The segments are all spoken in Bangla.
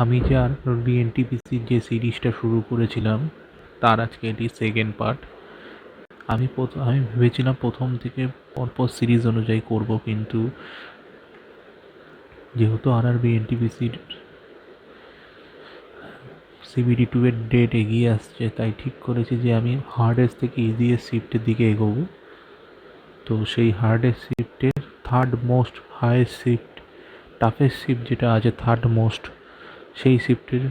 আমি যে আর বিএনটিপিসির যে সিরিজটা শুরু করেছিলাম তার আজকে এটি সেকেন্ড পার্ট। আমি ভেবেছিলাম প্রথম থেকে পরপর সিরিজ অনুযায়ী করব, কিন্তু যেহেতু বিএনটিপিসির সিবিডি টু এর ডেট এগিয়ে আসছে, তাই ঠিক করেছি যে আমি হার্ডেস্ট থেকে ইজিয়েস্ট শিফটের দিকে এগোবো। তো সেই হার্ডেস্ট শিফটের third most highest shift, toughest shift যেটা আছে থার্ড মোস্ট, সেই শিফটের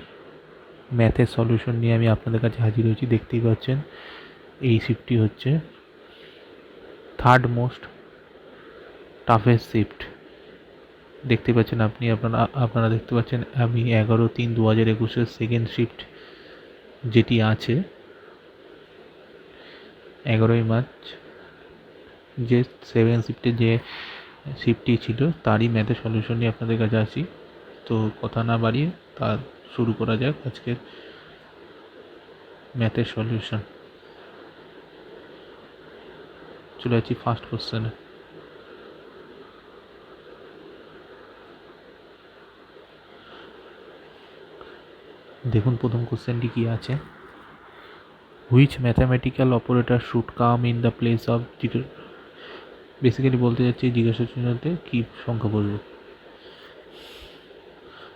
ম্যাথের সলিউশন নিয়ে আমি আপনাদের কাছে হাজির হয়েছি। দেখতেই পাচ্ছেন এই শিফটটি হচ্ছে থার্ড মোস্ট টাফেস্ট শিফট। দেখতে পাচ্ছেন আপনারা দেখতে পাচ্ছেন আমি 11/3/2021 সেকেন্ড শিফট যেটি আছে 11ই মার্চ, যে সেভেন শিফটের যে শিফটটি ছিল তারই ম্যাথের সলিউশন নিয়ে আপনাদের কাছে আসি। তো কথা না বাড়িয়ে তা শুরু করা যাক আজকের ম্যাথের সলিউশন। চলে যাচ্ছি ফার্স্ট কোশ্চেনে। দেখুন প্রথম কোশ্চেনটি কি আছে। Which mathematical operator should come in the place of zero. Basically বলতে যাচ্ছি জিজ্ঞাসা চিহ্নতে কী সংখ্যা বসবে।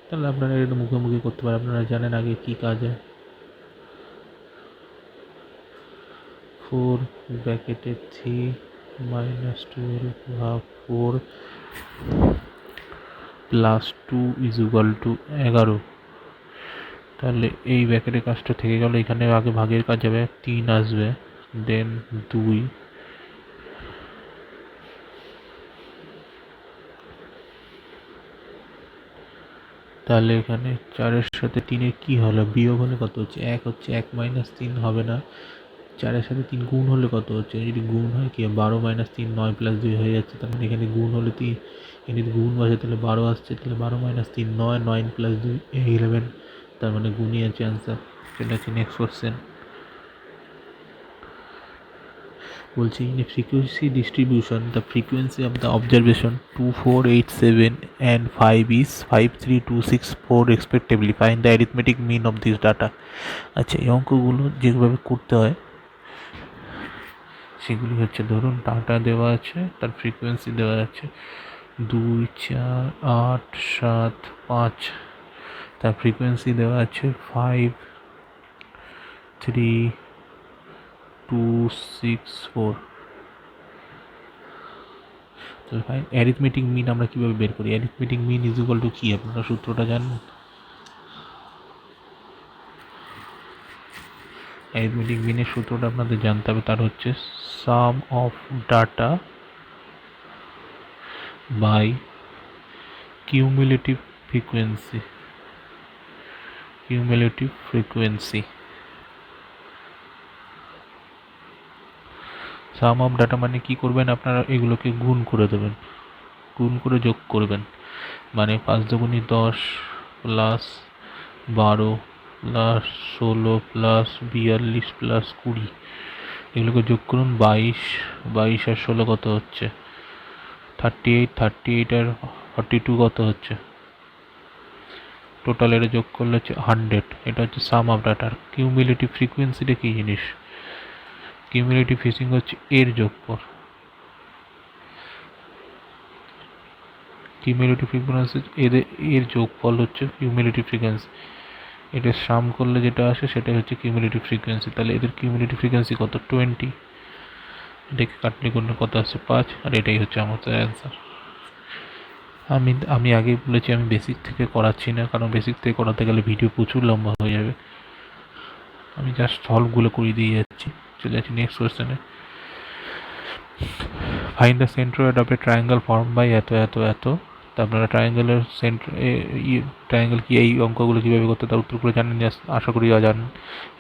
তাহলে আপনারা এটা মুখোমুখি করতে পারেন, আপনারা জানেন আগে কী কাজে। 4 ব্র্যাকেটে 3 -12 ভাগ 4 প্লাস 2 ইজ ইকুয়াল টু 11। তাহলে এই ব্র্যাকেটের কাজটা থেকে গেল, এখানে আগে ভাগের কাজ যাবে, 3 আসবে, দেন 2, তাহলে এখানে 4-এর সাথে 3-এর কী হলো, বিয়োগ হলে কত হচ্ছে 1 হচ্ছে, 1 - 3 হবে না। 4-এর সাথে 3 গুণ হলে কত হচ্ছে, যদি গুণ হয় কি 12 - 3 9 + 2 হয়ে যাচ্ছে। তার মানে এখানে গুণ হলে 3, এখানে যদি গুণ বসে তাহলে 12 আসছে, তাহলে 12 - 3 9, 9 + 2 11, তার মানে গুণই আছে অ্যান্সার। সেটা হচ্ছে নেক্সট কোশ্চেন। বলছি in a frequency distribution the frequency of the observation 2 4 8 7 and 5 is 5 3 2 6 4 respectively, find the arithmetic mean of this data. আচ্ছা, এই অঙ্কগুলো যেভাবে করতে হয় সেগুলি হচ্ছে, ধরুন ডাটা দেওয়া আছে, তার ফ্রিকোয়েন্সি দেওয়া আছে 2 4 8 7 5, তার ফ্রিকোয়েন্সি দেওয়া আছে 5 3 2 6 4। তো ফাইন অ্যারিথমেটিক মিন আমরা কীভাবে বের করি? Arithmetic mean is equal to কী, আপনারা সূত্রটা জানেন? অ্যারিথমেটিক মিনের সূত্রটা আপনাদের জানতে হবে, তার হচ্ছে sum of data by cumulative frequency. Cumulative frequency, sum of data মানে কি করবেন আপনারা, এগুলোকে গুণ করে দেবেন, গুণ করে যোগ করবেন। মানে 5 দুগুণে 10 প্লাস 12 প্লাস 16 প্লাস 42 প্লাস 20, এগুলোকে যোগ করুন। 22 22 আর 16 কত হচ্ছে 38, 38 আর 42 কত হচ্ছে, টোটাল এটা যোগ করলে হচ্ছে 100। এটা হচ্ছে সাম অফ ডাটার। কিউমুলেটিভ ফ্রিকোয়েন্সিটা কী জিনিস? কিউমুলেটিভ ফিসিং হচ্ছে এর যোগফল। কিউমুলেটিভ ফ্রিকোয়েন্সি এর যোগফল হচ্ছে কিউমুলেটিভ ফ্রিকোয়েন্সি। এটা সাম করলে যেটা আসে সেটাই হচ্ছে কিউমুলেটিভ ফ্রিকোয়েন্সি। তাহলে এদের কিউমুলেটিভ ফ্রিকোয়েন্সি কত 20, এটাকে কাটলে করলে কত আসছে 5, আর এটাই হচ্ছে আমাদের অ্যান্সার। আমি আগেই বলেছি আমি বেসিক থেকে করাচ্ছি না, কারণ বেসিক থেকে করাতে গেলে ভিডিও প্রচুর লম্বা হয়ে যাবে। আমি জাস্ট সলভগুলো করিয়ে দিয়ে যাচ্ছি। চলে যাচ্ছি নেক্সট কোয়েশ্চেনে। Find the centroid of a triangle form by এত এত এত। তা আপনারা ট্রায়াঙ্গেলের ট্রায়াঙ্গেল কি, এই অঙ্কগুলো কীভাবে করতে তার উত্তরগুলো জানেন, আশা করি জানেন।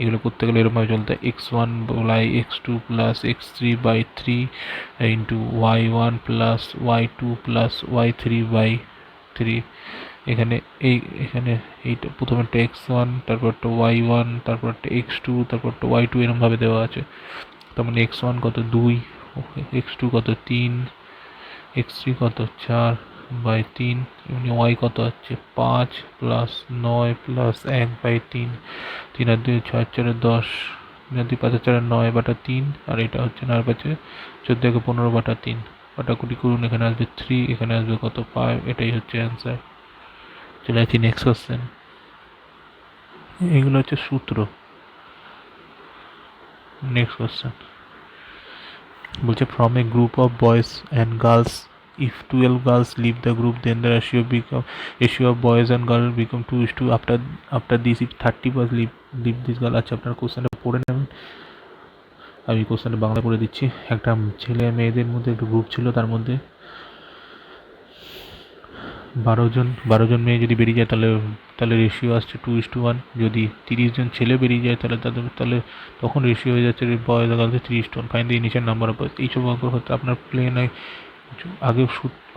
এগুলো করতে গেলে এরকমভাবে চলতে, x1 by x2 plus x3 by 3 into y1 plus y2 plus y3 by 3। এখানে এইটা প্রথমে একটা x1, তারপর একটা y1, তারপর একটা x2, তারপর একটা y2 এরমভাবে দেওয়া আছে। তার মানে x1 কত 2, x2 কত 3, x3 কত 4, বাই 3, এমনি ওয়াই কত হচ্ছে 5 প্লাস 9 প্লাস 1/3, 3 আর 2 6 4 10, 3 আর 2 5 আর 4 9/3, আর এটা হচ্ছে 9/5 14 15/3, কাটাকুটি করুন, এখানে আসবে 3, এখানে আসবে কত 5, এটাই হচ্ছে অ্যান্সার। চলে আসছি নেক্সট কোশ্চেন। এগুলো হচ্ছে সূত্র। নেক্সট কোশ্চেন বলছে from a group of boys and girls, if 12 girls leave the group then the ratio of boys and girls become 2:2 after this if 30 boys leave this girl। আচ্ছা আপনার কোশ্চেনটা পড়ে নেবেন, আমি কোশ্চেনটা বাংলা পড়ে দিচ্ছি। একটা ছেলে মেয়েদের মধ্যে একটা গ্রুপ ছিল, তার মধ্যে 12জন মেয়ে যদি বেরিয়ে যায় তাহলে তাহলে রেশিও আসছে 2:1। যদি 30জন ছেলে বেরিয়ে যায় তাহলে তখন রেশিও হয়ে যাচ্ছে বয়েজ আর গার্লসে 3:1। Find the initial number of boys. এইসব অঙ্ক হচ্ছে আপনার প্লেন আগে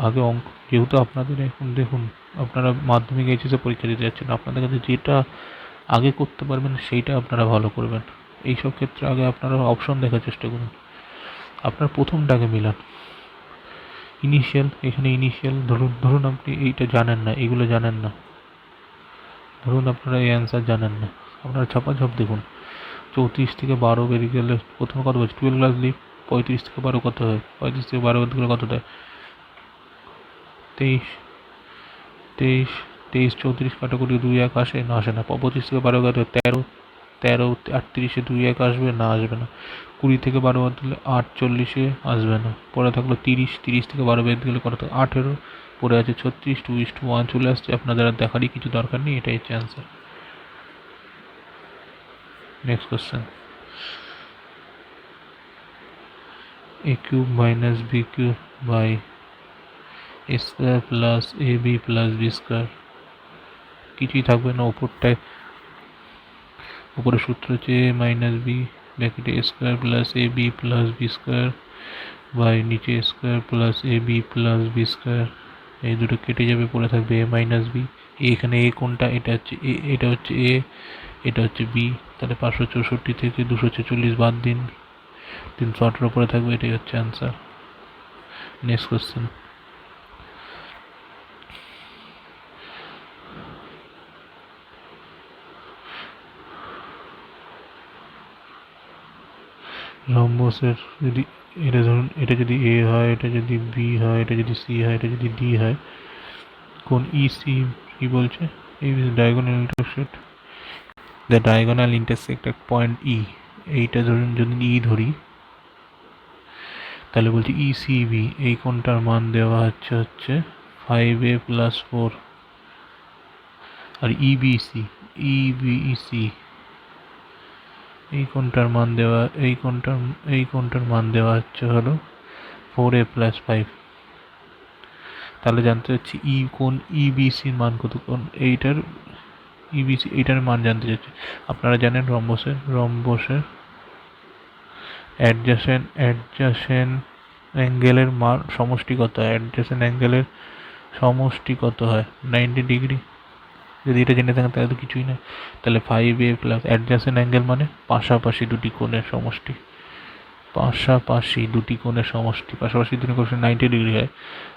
আগে অঙ্ক, যেহেতু আপনাদের এখন দেখুন আপনারা মাধ্যমিক এইচএসে পরীক্ষা দিতে যাচ্ছেন, আপনাদের কাছে যেটা আগে করতে পারবেন সেইটা আপনারা ভালো করবেন। এইসব ক্ষেত্রে আগে আপনারা অপশন দেখার চেষ্টা করুন, আপনার প্রথমটাকে মিলান। ইনিশিয়াল, এখানে ইনিশিয়াল ধরুন আপনি এইটা জানেন না, এগুলো জানেন না, ধরুন আপনারা এই অ্যান্সার জানেন না, আপনারা ঝপাঝপ দেখুন। 34 থেকে 12 বেরিয়ে গেলে প্রথমে কত বলছে 12 ক্লাস লিভ, 35 থেকে 12 কত হয়, 35 থেকে 12 গেলে কত দেয় 23, 23, 23 34 কাটাকুটি 2 1 আসে না, আসে না। 25 থেকে 12 গেলে 13, 13 38-এ 2 1 আসবে না, আসবে না। 20 থেকে 12 বাদ দিলে 8 40-এ আসবে না। পরে থাকলো 30, 30 থেকে 12 বেদ গেলে কত 18, পরে আছে 36, 2:1 চলে আসছে। আপনাদের আর দেখারই কিছু দরকার নেই, এটাই হচ্ছে answer. Next question, a cube minus b cube by a square plus ab plus b square, কিছুই থাকবে না উপরটায়। উপরে সূত্র হচ্ছে a মাইনাস বি ব্র্যাকেটে a square plus a b plus b square by নিচে square plus a b plus b square. এই দুটো কেটে যাবে, পড়ে থাকবে এ মাইনাস বি। এখানে এ কোনটা, এটা হচ্ছে এ, এটা হচ্ছে এ, এটা হচ্ছে বি। তাহলে 564 থেকে 246 বাদ দিন, 318 পরে থাকবে, এটাই হচ্ছে অ্যান্সার। নেক্সট কোশ্চেন, রম্বসের যদি এটা ধরুন, এটা যদি এ হয়, এটা যদি বি হয়, এটা যদি সি হয়, এটা যদি ডি হয়, কোন ই সি কি বলছে, এই diagonal intersect, the diagonal intersect এক পয়েন্ট ই। এইটা ধরুন যদি ই ধরি, তাহলে বলছি ই সি বি, এই কোণটার মান দেওয়া হচ্ছে 5a+4, আর E B C, E B C এই কোণটার মান দেওয়া হলো 4a+5। তাহলে জানতে চাচ্ছি কোন ইবিসির মান কত, কোন এইটার ইবিসি, এইটার মান জানতে চাচ্ছি। আপনারা জানেন রম্বসের অ্যাডজাসেন্ট অ্যাঙ্গেলের মান সমষ্টি কত হয়, অ্যাডজাসেন্ট অ্যাঙ্গেলের সমষ্টি কত হয় 90 ডিগ্রি। যদি এটা জেনে থাকেন তাহলে তো কিছুই না। তাহলে 5a প্লাস অ্যাডজাসেন্ট অ্যাঙ্গেল মানে পাশাপাশি দুটি কোণের সমষ্টি, পাশাপাশি দুটি কোণের সমষ্টি, পাশাপাশি দুটি কোণের 90 ডিগ্রি হয়।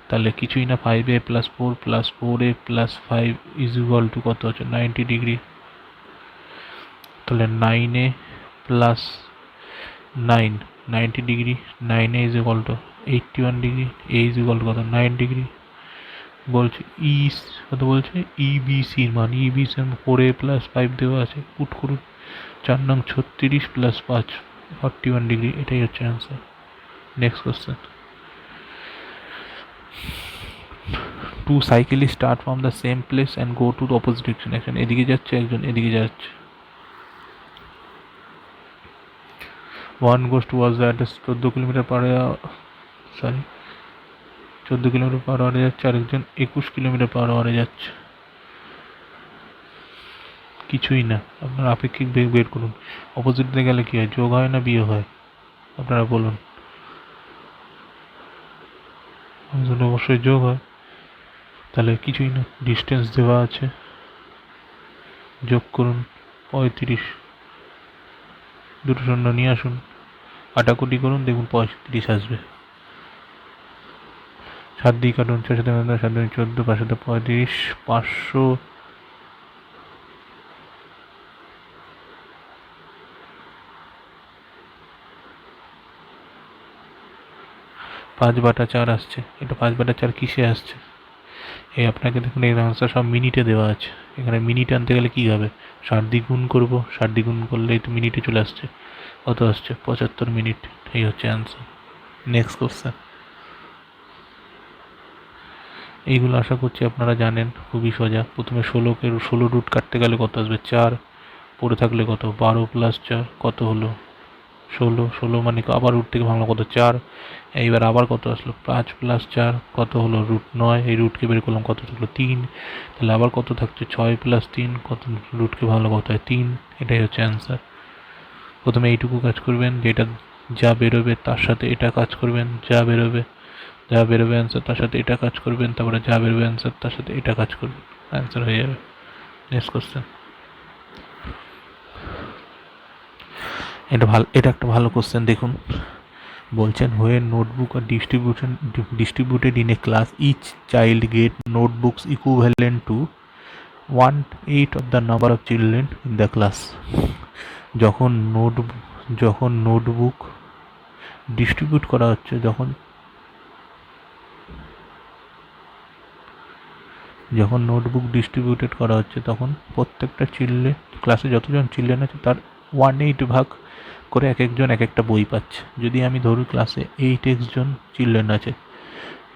তাহলে কিছুই না, 5a+4 plus 4a+5 is equal two কত হচ্ছে 90 ডিগ্রি। তাহলে 9a plus 9, 90 degree, 9a is equal two 81 degree, A is equal two কত 9 ডিগ্রি। বলছে কত বলছে ইবিসির মান, ইবিসির 4a+5 দেওয়া আছে, পুট করুন 4 নং 36 প্লাস 5 41 ডিগ্রি, এটাই হচ্ছে answer. Next question, two cyclists start from the same place and go to the opposite direction। একজন এদিকে যাচ্ছে, একজন এদিকে যাচ্ছে। one goes towards the address 14 kilometre per sorry 14 kilometre per আওয়ারে যাচ্ছে, আরেকজন 21 কিলোমিটার পার আওয়ারে যাচ্ছে। কিছুই না, আপনারা আপেক্ষিক বেগ বের করুন। অপোজিট দিকে গেলে কি হয়, যোগ হয় না বিয়োগ হয়, আপনারা বলুন। অবশ্যই যোগ হয়। তাহলে কিছুই না, ডিস্টেন্স দেওয়া আছে, যোগ করুন 35, দুটো শূন্য নিয়ে আসুন, কাটাকুটি করুন, দেখুন 35 আসবে। সাত দিয়ে কাটুন, 6 7 7 14, 5 35, 500, 5/4 আসছে। এটা 5/4 কিসে আসছে? এই আপনাকে দেখুন এর আনসার সব মিনিটে দেওয়া আছে। এখানে মিনিট আনতে গেলে কী হবে? 60 দিয়ে গুণ করবো, 60 দিয়ে গুণ করলেই তো মিনিটে চলে আসছে। কত আসছে? 75 মিনিট। এই হচ্ছে অ্যান্সার। Next question. এইগুলো আশা করছি আপনারা জানেন, খুবই সোজা। প্রথমে 16 রুট কাটতে গেলে কত আসবে? 4 পড়ে থাকলে কত? 12 প্লাস 4 কত হলো? 16। 16 মানে আবার রুট থেকে ভাঙলো কত? 4। এইবার আবার কত আসলো? 5 প্লাস 4 কত হলো? রুট 9। এই রুটকে বের করলাম, কত থাকলো? 3। তাহলে আবার কত থাকছে? 6 প্লাস 3 কত? রুটকে ভাঙলো কত হয়? 3। এটাই হচ্ছে অ্যান্সার। প্রথমে এইটুকু কাজ করবেন, যেটা যা বেরোবে তার সাথে এটা কাজ করবেন, যা বেরোবে অ্যান্সার তার সাথে এটা কাজ করবেন, তারপরে যা বেরোবে অ্যান্সার তার সাথে এটা কাজ করবেন, অ্যান্সার হয়ে যাবে। Next question. এটা একটা ভালো কোশ্চেন, দেখুন। বলছেন when notebook are distributed in a class, each child get notebooks equivalent to 1/8 of the number of children in the class. যখন নোটবুক ডিস্ট্রিবিউট করা হচ্ছে, যখন নোটবুক ডিস্ট্রিবিউটেড করা হচ্ছে, তখন প্রত্যেকটা ক্লাসে যতজন চিলড্রেন আছে তার 1/8 ভাগ করে এক একজন এক একটা বই পাচ্ছে। যদি আমি ধরি ক্লাসে 8x জন চিলড্রেন আছে,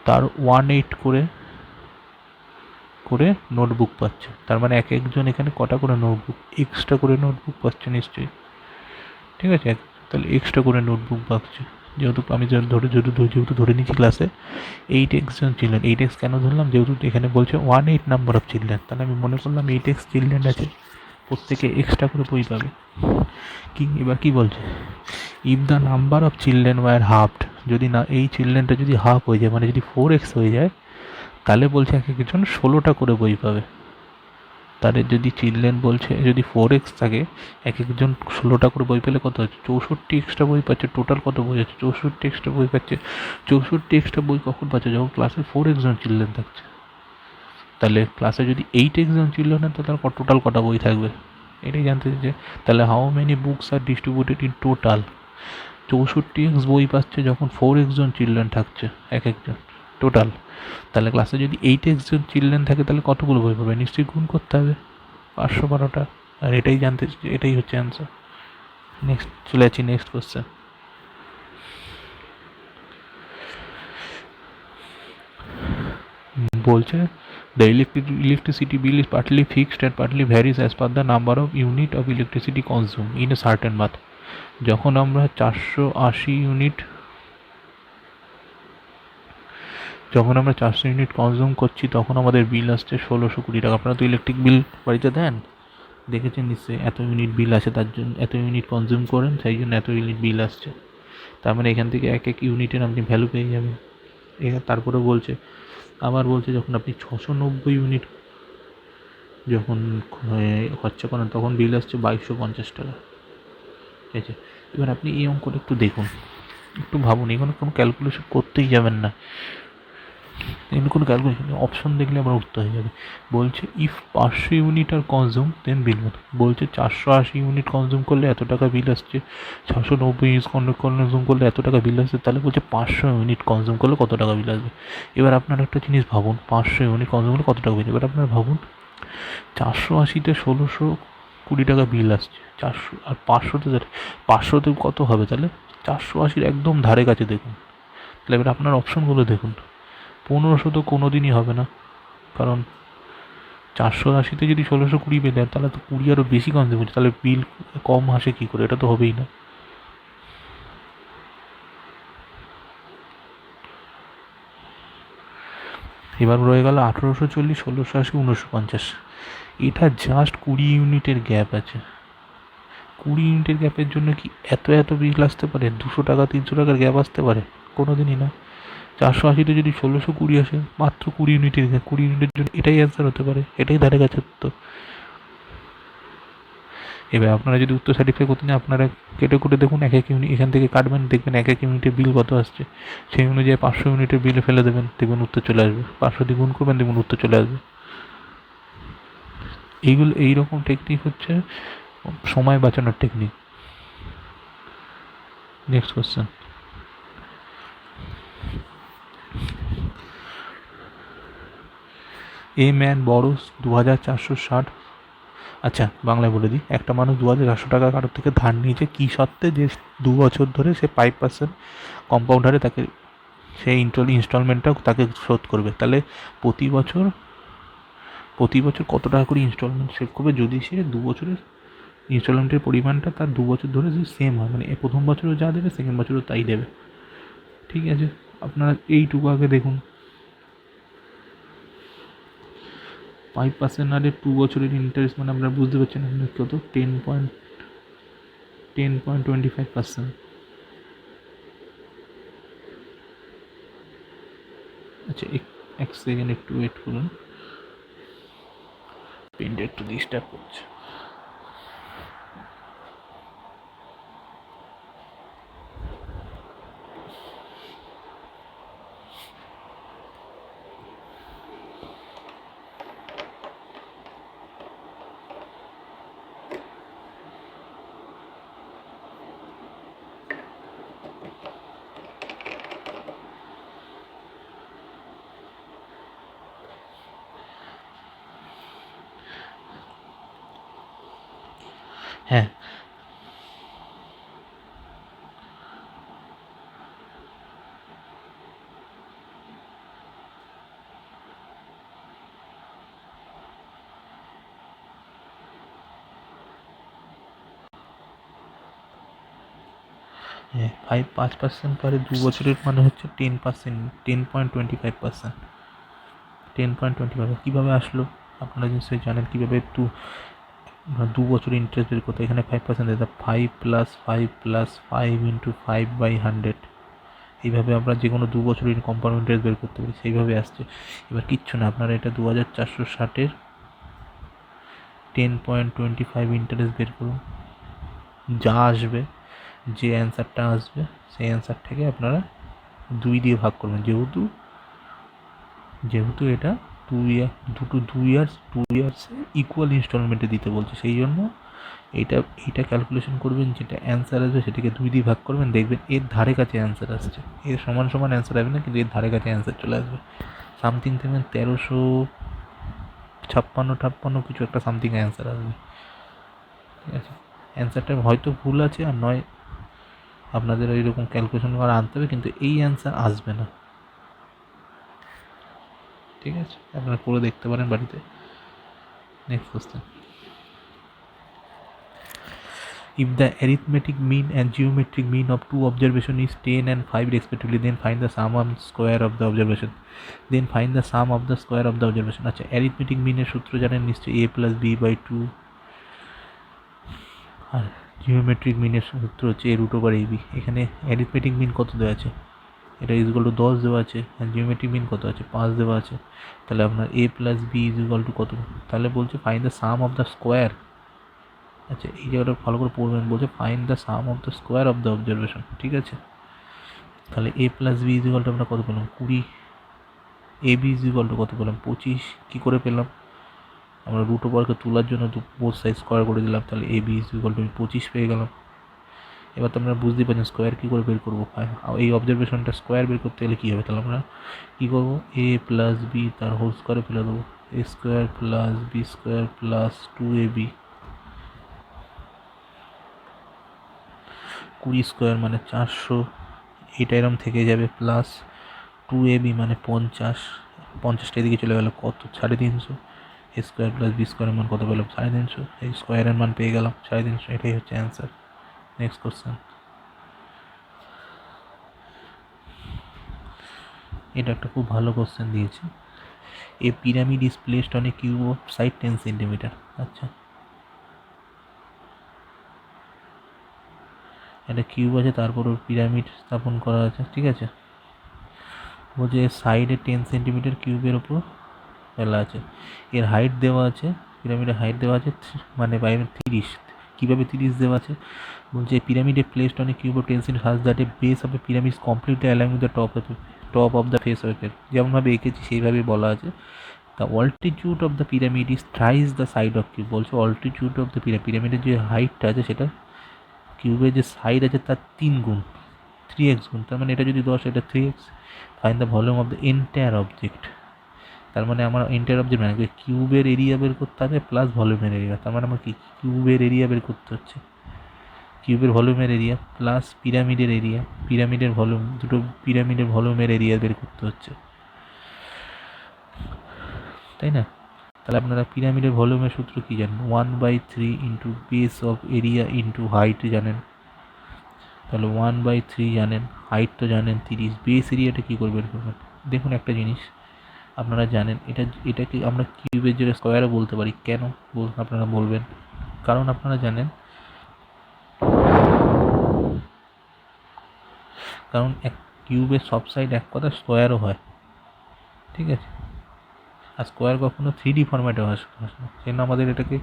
তার 1/8 করে নোটবুক পাচ্ছে। তার মানে এক একজন এখানে কটা করে নোটবুক? এক্সট্রা করে নোটবুক পাচ্ছে নিশ্চয়ই। ঠিক আছে, তাহলে এক্সট্রা করে নোটবুক পাচ্ছে। যেহেতু ধরে নিচ্ছি ক্লাসে 8x জন চিলড্রেন। 8x কেন ধরলাম? যেহেতু এখানে বলছে 1/8 নাম্বার অফ চিলড্রেন, তাহলে আমি মনে করলাম 8x চিলড্রেন আছে, প্রত্যেকে এক্সট্রা করে বই পাবে। এবার কি বলছে? If the number of children were halved, যদি না এই চিলড্রেনটা যদি হাফ হয়ে যায়, মানে যদি 4x হয়ে যায়, তাহলে বলছে এক একজন 16টা করে বই পাবে। তাদের যদি চিলড্রেন বলছে যদি 4x থাকে, এক একজন 16টা করে বই পেলে কত হচ্ছে? 64 এক্সট্রা বই পাচ্ছে। টোটাল কত বই আছে? 64 এক্সট্রা বই পাচ্ছে। 64 এক্সট্রা বই কখন পাচ্ছে? যখন ক্লাসে 4x জন চিলড্রেন থাকছে। তাহলে ক্লাসে যদি 8x জন চিলড্রেন হয়, তাহলে টোটাল কটা বই থাকবে? এটাই জানতে চাইছে। তাহলে how many books are distributed in total? 64x বই পাচ্ছে যখন 4x জন চিলড্রেন থাকছে এক একজন, টোটাল। তাহলে ক্লাসে যদি 8x জন চিলড্রেন থাকে, তাহলে কতগুলো বই পাবে? নিশ্চয়ই গুণ করতে হবে, 512টা। আর এটাই হচ্ছে অ্যান্সার। নেক্সট চলে যাচ্ছি নেক্সট কোশ্চেন। বলছে the electricity bill is partly fixed and partly varies as per the number of unit of electricity consume in a certain month. যখন আমরা 480 ইউনিট কনজিউম করছি, তখন আমাদের বিল আসছে 1620 টাকা। আপনারা তো ইলেকট্রিক বিল বাড়িতে দেন, দেখেছেন নিশ্চয়ই। এত ইউনিট বিল আসে, তার জন্য এত ইউনিট কনজিউম করেন, সেই জন্য এত ইউনিট বিল আসছে। তার মানে এখান থেকে এক এক ইউনিটের আপনি ভ্যালু পেয়ে যাবেন। তারপরে বলছে যখন আপনি 690 ইউনিট যখন খরচা করেন, তখন বিল আসছে 2250 টাকা। ঠিক আছে, এবার আপনি এই অঙ্কটা একটু দেখুন, একটু ভাবুন। এখানে কোনো ক্যালকুলেশন করতেই যাবেন না, এখানে কোনো ক্যালকুলেশন অপশন দেখলে আমার উত্তর হয়ে যাবে। বলছে ইফ 500 ইউনিট আর কনজিউম দেন বিল মতো। বলছে 480 ইউনিট কনজিউম করলে এত টাকা বিল আসছে, 690 ইউনিট কনজিউম করলে এত টাকা বিল আসছে। তাহলে বলছে 500 ইউনিট কনজিউম করলে কত টাকা বিল আসবে। এবার আপনার একটা জিনিস ভাবুন, 500 ইউনিট কনজিউম করলে কত টাকা বিল। এবার আপনার ভাবুন, 480-তে 1620 টাকা বিল আসছে, 400 আর 500তে কত হবে? তাহলে 480-র একদম ধারে কাছে দেখুন। তাহলে এবার আপনার অপশনগুলো দেখুন। 1500 তো কোনো দিনই হবে না, কারণ 480-তে যদি 1620 পেয়ে দেন, তাহলে তো 20 আরও বেশি কনজিউম হচ্ছে, তাহলে বিল কম আসে কী করে? এটা তো হবেই না। এবার রয়ে গেল 1840, 1680, 1950। এটা জাস্ট 20 ইউনিটের গ্যাপ আছে। 20 ইউনিটের গ্যাপের জন্য কি এত বিল আসতে পারে? 200 টাকা 300 টাকার গ্যাপ আসতে পারে? কোনো দিনই না। 480-তে যদি 1620 আসে, মাত্র 20 ইউনিটের জন্য এটাই অ্যান্সার হতে পারে, এটাই ধারে কাছে তো। এবার আপনারা যদি উত্তর সার্টিফাই করতে চান আপনারা কেটে কুটে দেখুন এক এক ইউনিট, এখান থেকে কাটবেন দেখবেন এক এক ইউনিটের বিল কত আসছে, সেই অনুযায়ী 500 ইউনিটের বিল ফেলে দেবেন, দেখবেন উত্তর চলে আসবে। 500 দিয়ে গুণ করবেন, দেখবেন উত্তর চলে আসবে। এইরকম টেকনিক হচ্ছে সময় বাঁচানোর technique. Next question. A man borrows 2460, আচ্ছা বাংলায় বলে দিই, একটা মানুষ 2400 টাকা কারোর থেকে ধার নিয়েছে কী সত্ত্বে, যে 2 বছর ধরে সে 5% কম্পাউন্ড হারে তাকে সেই ইনস্টলমেন্টটা তাকে শোধ করবে। তাহলে প্রতি বছর কত টাকা করে ইনস্টলমেন্ট সেভ করবে, যদি সে 2 বছরের ইনস্টলমেন্টের পরিমাণটা তার 2 বছর ধরে যদি সেম হয়, মানে প্রথম বছরও যা দেবে সেকেন্ড বছরও তাই দেবে। ঠিক আছে, আপনারা এইটুকু আগে দেখুন। 5% হারে 2 বছরের ইন্টারেস্ট মানে আপনারা বুঝতে পারছেন আপনার কত, 10.25%। আচ্ছা এক সেকেন্ড একটু ওয়েট করুন, পেনটা একটু ডিস্টার্ব করছে। হ্যাঁ, 5% পরে 2 বছরের মানে হচ্ছে 10%, 10.25%। 10.25 কীভাবে আসলো আপনারা নিশ্চয়ই জানেন কীভাবে 2 বছর ইন্টারেস্ট বের করতে। এখানে 5% দিতে 5 + 5 + 5 × 5/100, এইভাবে আমরা যে কোনো 2 বছরের কম্পাউন্ড ইন্টারেস্ট বের করতে পারি, সেইভাবে আসছে। এবার কিচ্ছু না, আপনারা এটা 2460-এর 10.25 ইন্টারেস্ট বের করুন, যা আসবে, যে অ্যান্সারটা আসবে সেই অ্যান্সারটাকে আপনারা 2 দিয়ে ভাগ করবেন, যেহেতু এটা 2 ইয়ার্সে ইকুয়াল ইনস্টলমেন্টে দিতে বলছে, সেই জন্য এইটা ক্যালকুলেশন করবেন, যেটা অ্যান্সার আসবে সেটাকে 2 দিয়ে ভাগ করবেন, দেখবেন এর ধারে কাছে অ্যান্সার আসছে। এর সমান সমান অ্যান্সার আসবে না, কিন্তু এর ধারে কাছে অ্যান্সার চলে আসবে। সামথিং দেখবেন 1356 কিছু একটা সামথিং অ্যান্সার আসবে। ঠিক আছে, অ্যান্সারটা হয়তো ভুল আছে, আর নয় আপনাদের এইরকম ক্যালকুলেশন করে আনতে হবে, কিন্তু এই অ্যান্সার আসবে না। ঠিক আছে, আপনারা করে দেখতে পারেন বাড়িতে। Next question. If the arithmetic mean and geometric mean of two observation is 10 and 5 respectively, then find the sum of square of the observation. Then find the sum of the square of the observation. আচ্ছা, arithmetic mean এর সূত্র জানেন নিশ্চয়ই, a + b/2, আর জিওমেট্রিক মিনের সূত্র হচ্ছে a√ab। এখানে arithmetic mean কত দেওয়া আছে, এটা = 10 দেওয়া আছে, আর জিওমেট্রিক মিন কত আছে, 5 দেওয়া আছে। তাহলে আপনার a + b = কত, তাহলে বলছে find the some of the square. আচ্ছা, এই জায়গাটা ভালো করে পড়বেন, বলছে find the some of the square of the observation. ঠিক আছে, তাহলে a + b = আমরা কত পেলাম, 20। ab কত পেলাম, 25। কী করে পেলাম, আমরা √ওভারকে তোলার জন্য বোথ সাইড স্কোয়ার করে দিলাম, তাহলে ab 25 পেয়ে গেলাম। এবার তো আমরা বুঝতেই পারছেন স্কোয়ার কী করে বের করবো। এই অবজারভেশনটা স্কোয়ার বের করতে গেলে কী হবে, তাহলে আমরা কী করবো, a + b তার হোল স্কোয়ারে ফেলে দেবো, a² + b² + 2ab, 20² মানে 400, এটা এরম থেকে যাবে, প্লাস 2ab মানে 50, 50টা এদিকে চলে গেল কত, 350, a² + b² মান কত পেলাম, 350, এই স্কোয়ারের মান পেয়ে গেলাম 350, এটাই হচ্ছে অ্যান্সার। Next question. এটা একটা খুব ভালো কোশ্চেন দিয়েছে। A pyramid is placed on a cube of side 10 centimetre. আচ্ছা, একটা কিউব আছে, তারপর ওর পিরামিড স্থাপন করা আছে। ঠিক আছে, বলছে সাইডে 10 সেন্টিমিটার কিউবের ওপর ফেলা আছে, এর হাইট দেওয়া আছে, পিরামিডের হাইট দেওয়া আছে মানে 30। কীভাবে 30 দেওয়া আছে বলছে পিরামিডে placed on a cube of tensile has that a base of a pyramid completely align with the top of the face of a, যেমনভাবে এঁকেছি সেইভাবেই বলা আছে। The altitude of the pyramid is thrice the side of cube, বলছে অল্টিটিউড অফ দ্য পিরামিডের যে হাইটটা আছে সেটা কিউবের যে সাইড আছে তার 3 গুণ, 3x গুণ। তার মানে এটা যদি 10 এটা 3x। Find the volume of the entire object, তার মানে আমার এন্টায়ার অবজেক্ট মানে কিউবের এরিয়া বের করতে হবে প্লাস ভলিউমের এরিয়া। তার মানে আমার কি কিউবের এরিয়া বের করতে হচ্ছে, কিউবের ভলিউমের এরিয়া প্লাস পিরামিডের এরিয়া, পিরামিডের ভলিউম, দুটো পিরামিডের ভলিউমের এরিয়া বের করতে হচ্ছে, তাই না? তাহলে আপনারা পিরামিডের ভলিউমের সূত্র কী জানেন? 1/3 into base of area into height জানেন, তাহলে 1/3 জানেন, হাইট তো জানেন 30, বেস এরিয়াটা কী করে বের করবেন? দেখুন একটা জিনিস আপনারা জানেন, এটাকে আমরা কিউবের জায়গায় স্কোয়ারও বলতে পারি। কেন আপনারা বলবেন? কারণ আপনারা জানেন, কারণ এক কিউবের সব সাইড এক কথা স্কোয়ারও হয়, ঠিক আছে? আর স্কোয়ার কখনো 3D ফরম্যাটে হয় না, সেই জন্য আমাদের এটাকে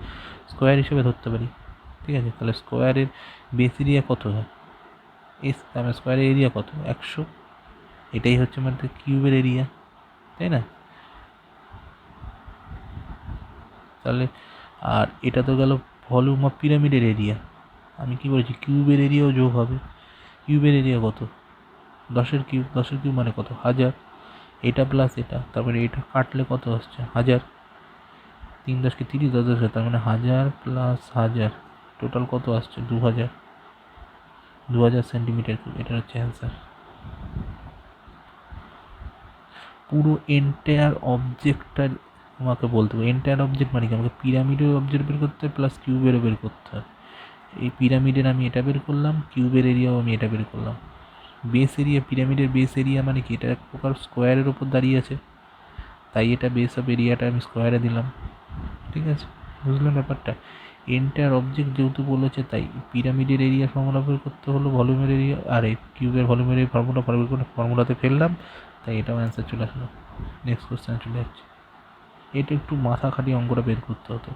স্কোয়ার হিসেবে ধরতে পারি, ঠিক আছে? তাহলে স্কোয়ারের বেস এরিয়া কত হয়? তাহলে স্কোয়ারের এরিয়া কত? 100। এটাই হচ্ছে আমাদের কিউবের এরিয়া, তাই না? তাহলে আর এটা তো গেল ভলিউম অফ পিরামিডের এরিয়া। আমি কি বলেছি কিউবের এরিয়াও যোগ হবে। কিউবের এরিয়া কত? 10-এর কিউব, 10-এর কিউব মানে কত? 1000। এটা প্লাস এটা, তারপরে এটা কাটলে কত আসছে? 1000। 3 10 30, 10 10, তার মানে 1000 প্লাস 1000 টোটাল কত আসছে? 2000। 2000 সেন্টিমিটার কিউব, এটা হচ্ছে অ্যান্সার। পুরো এন্টায়ার অবজেক্টটা আমাকে বলতে হবে। এন্টায়ার অবজেক্ট মানে কি? আমাকে পিরামিডের অবজেক্ট বের করতে হবে প্লাস কিউবেরও বের করতে হবে। এই পিরামিডের আমি এটা বের করলাম, কিউবের এরিয়াও আমি এটা বের করলাম। বেস এরিয়া, পিরামিডের বেস এরিয়া মানে কি? এটা এক প্রকার স্কোয়ারের ওপর দাঁড়িয়ে আছে, তাই এটা বেস অফ এরিয়াটা আমি স্কোয়ারে দিলাম, ঠিক আছে? বুঝলেন ব্যাপারটা? এন্টায়ার অবজেক্ট যেহেতু বলেছে তাই পিরামিডের এরিয়া ফর্মুলা বের করতে হলো, ভলিউমের এরিয়া, আর এই কিউবের ভলিউমের এই ফর্মুলাতে ফেললাম, তাই এটাও অ্যান্সার চলে আসলো। নেক্সট কোশ্চেন চলে যাচ্ছে। এটা একটু মাথা খাটিয়ে অঙ্কটা বের করতে হতো।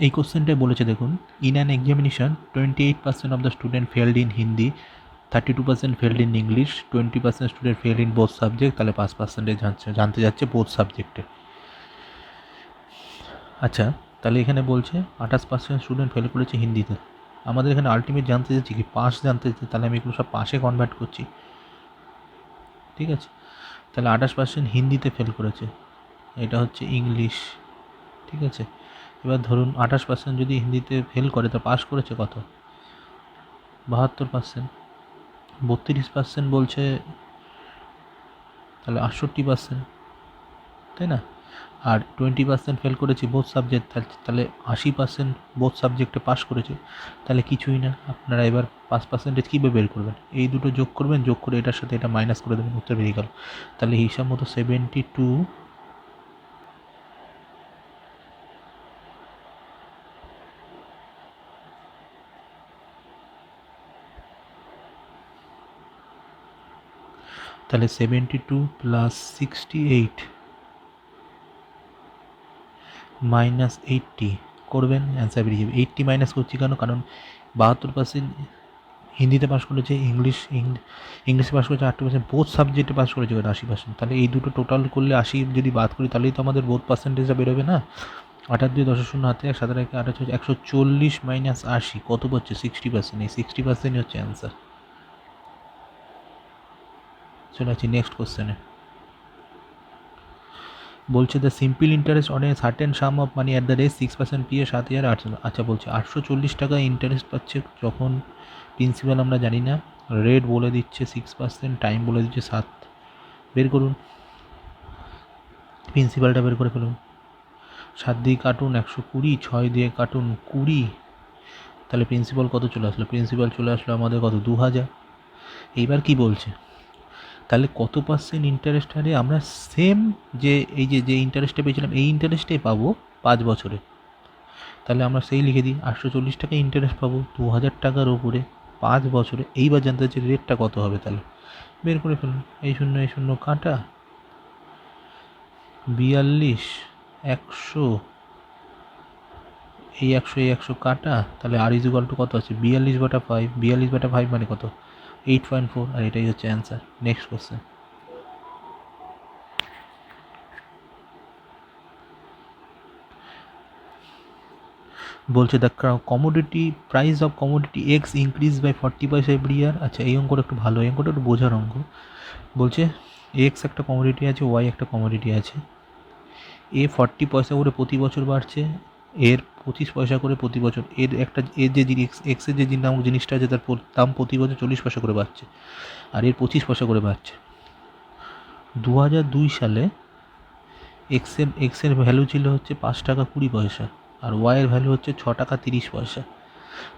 এই কোশ্চেনটাই বলেছে দেখুন, in an examination 28% of the student failed in Hindi, 32% failed in English, 20% student fail in both subject, তাহলে 5% জানতে যাচ্ছে বোথ সাবজেক্টে। আচ্ছা, তাহলে এখানে বলছে 28% স্টুডেন্ট ফেল করেছে হিন্দিতে। আমাদের এখানে আলটিমেট জানতে চাচ্ছি কি? পাস জানতে চাচ্ছি, তাহলে আমি এগুলো সব পাসে কনভার্ট করছি, ঠিক আছে? তাহলে 28% হিন্দিতে ফেল করেছে, এটা হচ্ছে ইংলিশ, ঠিক আছে? এবার ধরুন 28% যদি হিন্দিতে ফেল করে তো পাস করেছে কত? 72%। 32% বলছে, তাহলে 68%, তাই না? আর 20% ফেল করেছি বোথ সাবজেক্ট, তাহলে 80% বোথ সাবজেক্টে পাস করেছে, তাহলে কিছুই না। আপনারা এবার 5% কীভাবে বের করবেন? এই দুটো যোগ করবেন, যোগ করে এটার সাথে এটা মাইনাস করে দেবেন, উত্তর বেরিয়ে গেল। তাহলে হিসাব মতো 72, তাহলে 72 প্লাস 68 মাইনাস 80 করবেন, অ্যান্সার বেরিয়ে যাবে। 80 মাইনাস করছি কেন? কারণ 72% হিন্দিতে পাস করেছে, ইংলিশে পাস করেছে 8%, বোথ সাবজেক্টে পাস করেছে 80%। তাহলে এই দুটো টোটাল করলে 80 যদি বাদ করি তাহলেই তো আমাদের বোথ পার্সেন্টেজটা বেরোবে না। 8 2 10 0 হাতে 1 7 1 8 140 মাইনাস 80 কত পাচ্ছে? 60%। এই 60%ই হচ্ছে অ্যান্সার। চলে আসছি নেক্সট কোশ্চেনে। বলছে the simple interest on a certain some of money at the rate 6% PA 7,800। আচ্ছা, বলছে 840 টাকা ইন্টারেস্ট পাচ্ছে যখন প্রিন্সিপাল আমরা জানি না, রেট বলে দিচ্ছে 6%, টাইম বলে দিচ্ছে 7। বের করুন, প্রিন্সিপালটা বের করে ফেলুন। 7 দিয়ে কাটুন 120, 6 দিয়ে কাটুন 20, তাহলে প্রিন্সিপাল কত চলে আসলো? প্রিন্সিপাল চলে আসলো আমাদের কত? 2000। এইবার কি বলছে? তাহলে কত পার্সেন্ট ইন্টারেস্ট হারে আমরা সেম যে এই যে ইন্টারেস্টটা পেয়েছিলাম এই ইন্টারেস্টেই পাবো 5 বছরে। তাহলে আমরা সেই লিখে দিই 840 টাকা ইন্টারেস্ট পাবো 2000 টাকার ওপরে 5 বছরে। এইবার জানতে হচ্ছে রেটটা কত হবে। তাহলে বের করে ফেলুন। এই শূন্য কাটা 42, 100, এই 100 কাটা, তাহলে আর ইজ ইকুয়াল টু কত আছে? 42/5। 42/5 মানে কত? 8.4। আর এটাই হচ্ছে অ্যান্সার। নেক্সট কোশ্চেন বলছে the commodity price of commodity X increase by 40 paisa every year. আচ্ছা, এই অঙ্কটা একটু ভালো, এই অঙ্কটা একটু বোঝার অঙ্ক। বলছে এক্স একটা কমোডিটি আছে, ওয়াই একটা কমোডিটি আছে, এ 40 পয়সা করে প্রতি বছর বাড়ছে, এর 25 পয়সা করে প্রতি বছর, এর যে এক্সের যে নামক জিনিসটা আছে তার দাম প্রতি বছর 40 পয়সা করে বাড়ছে, আর এর 25 পয়সা করে বাড়ছে। 2002 সালে এক্সের ভ্যালু ছিল হচ্ছে 5 টাকা 20 পয়সা, আর ওয়াইয়ের ভ্যালু হচ্ছে 6 টাকা 30 পয়সা।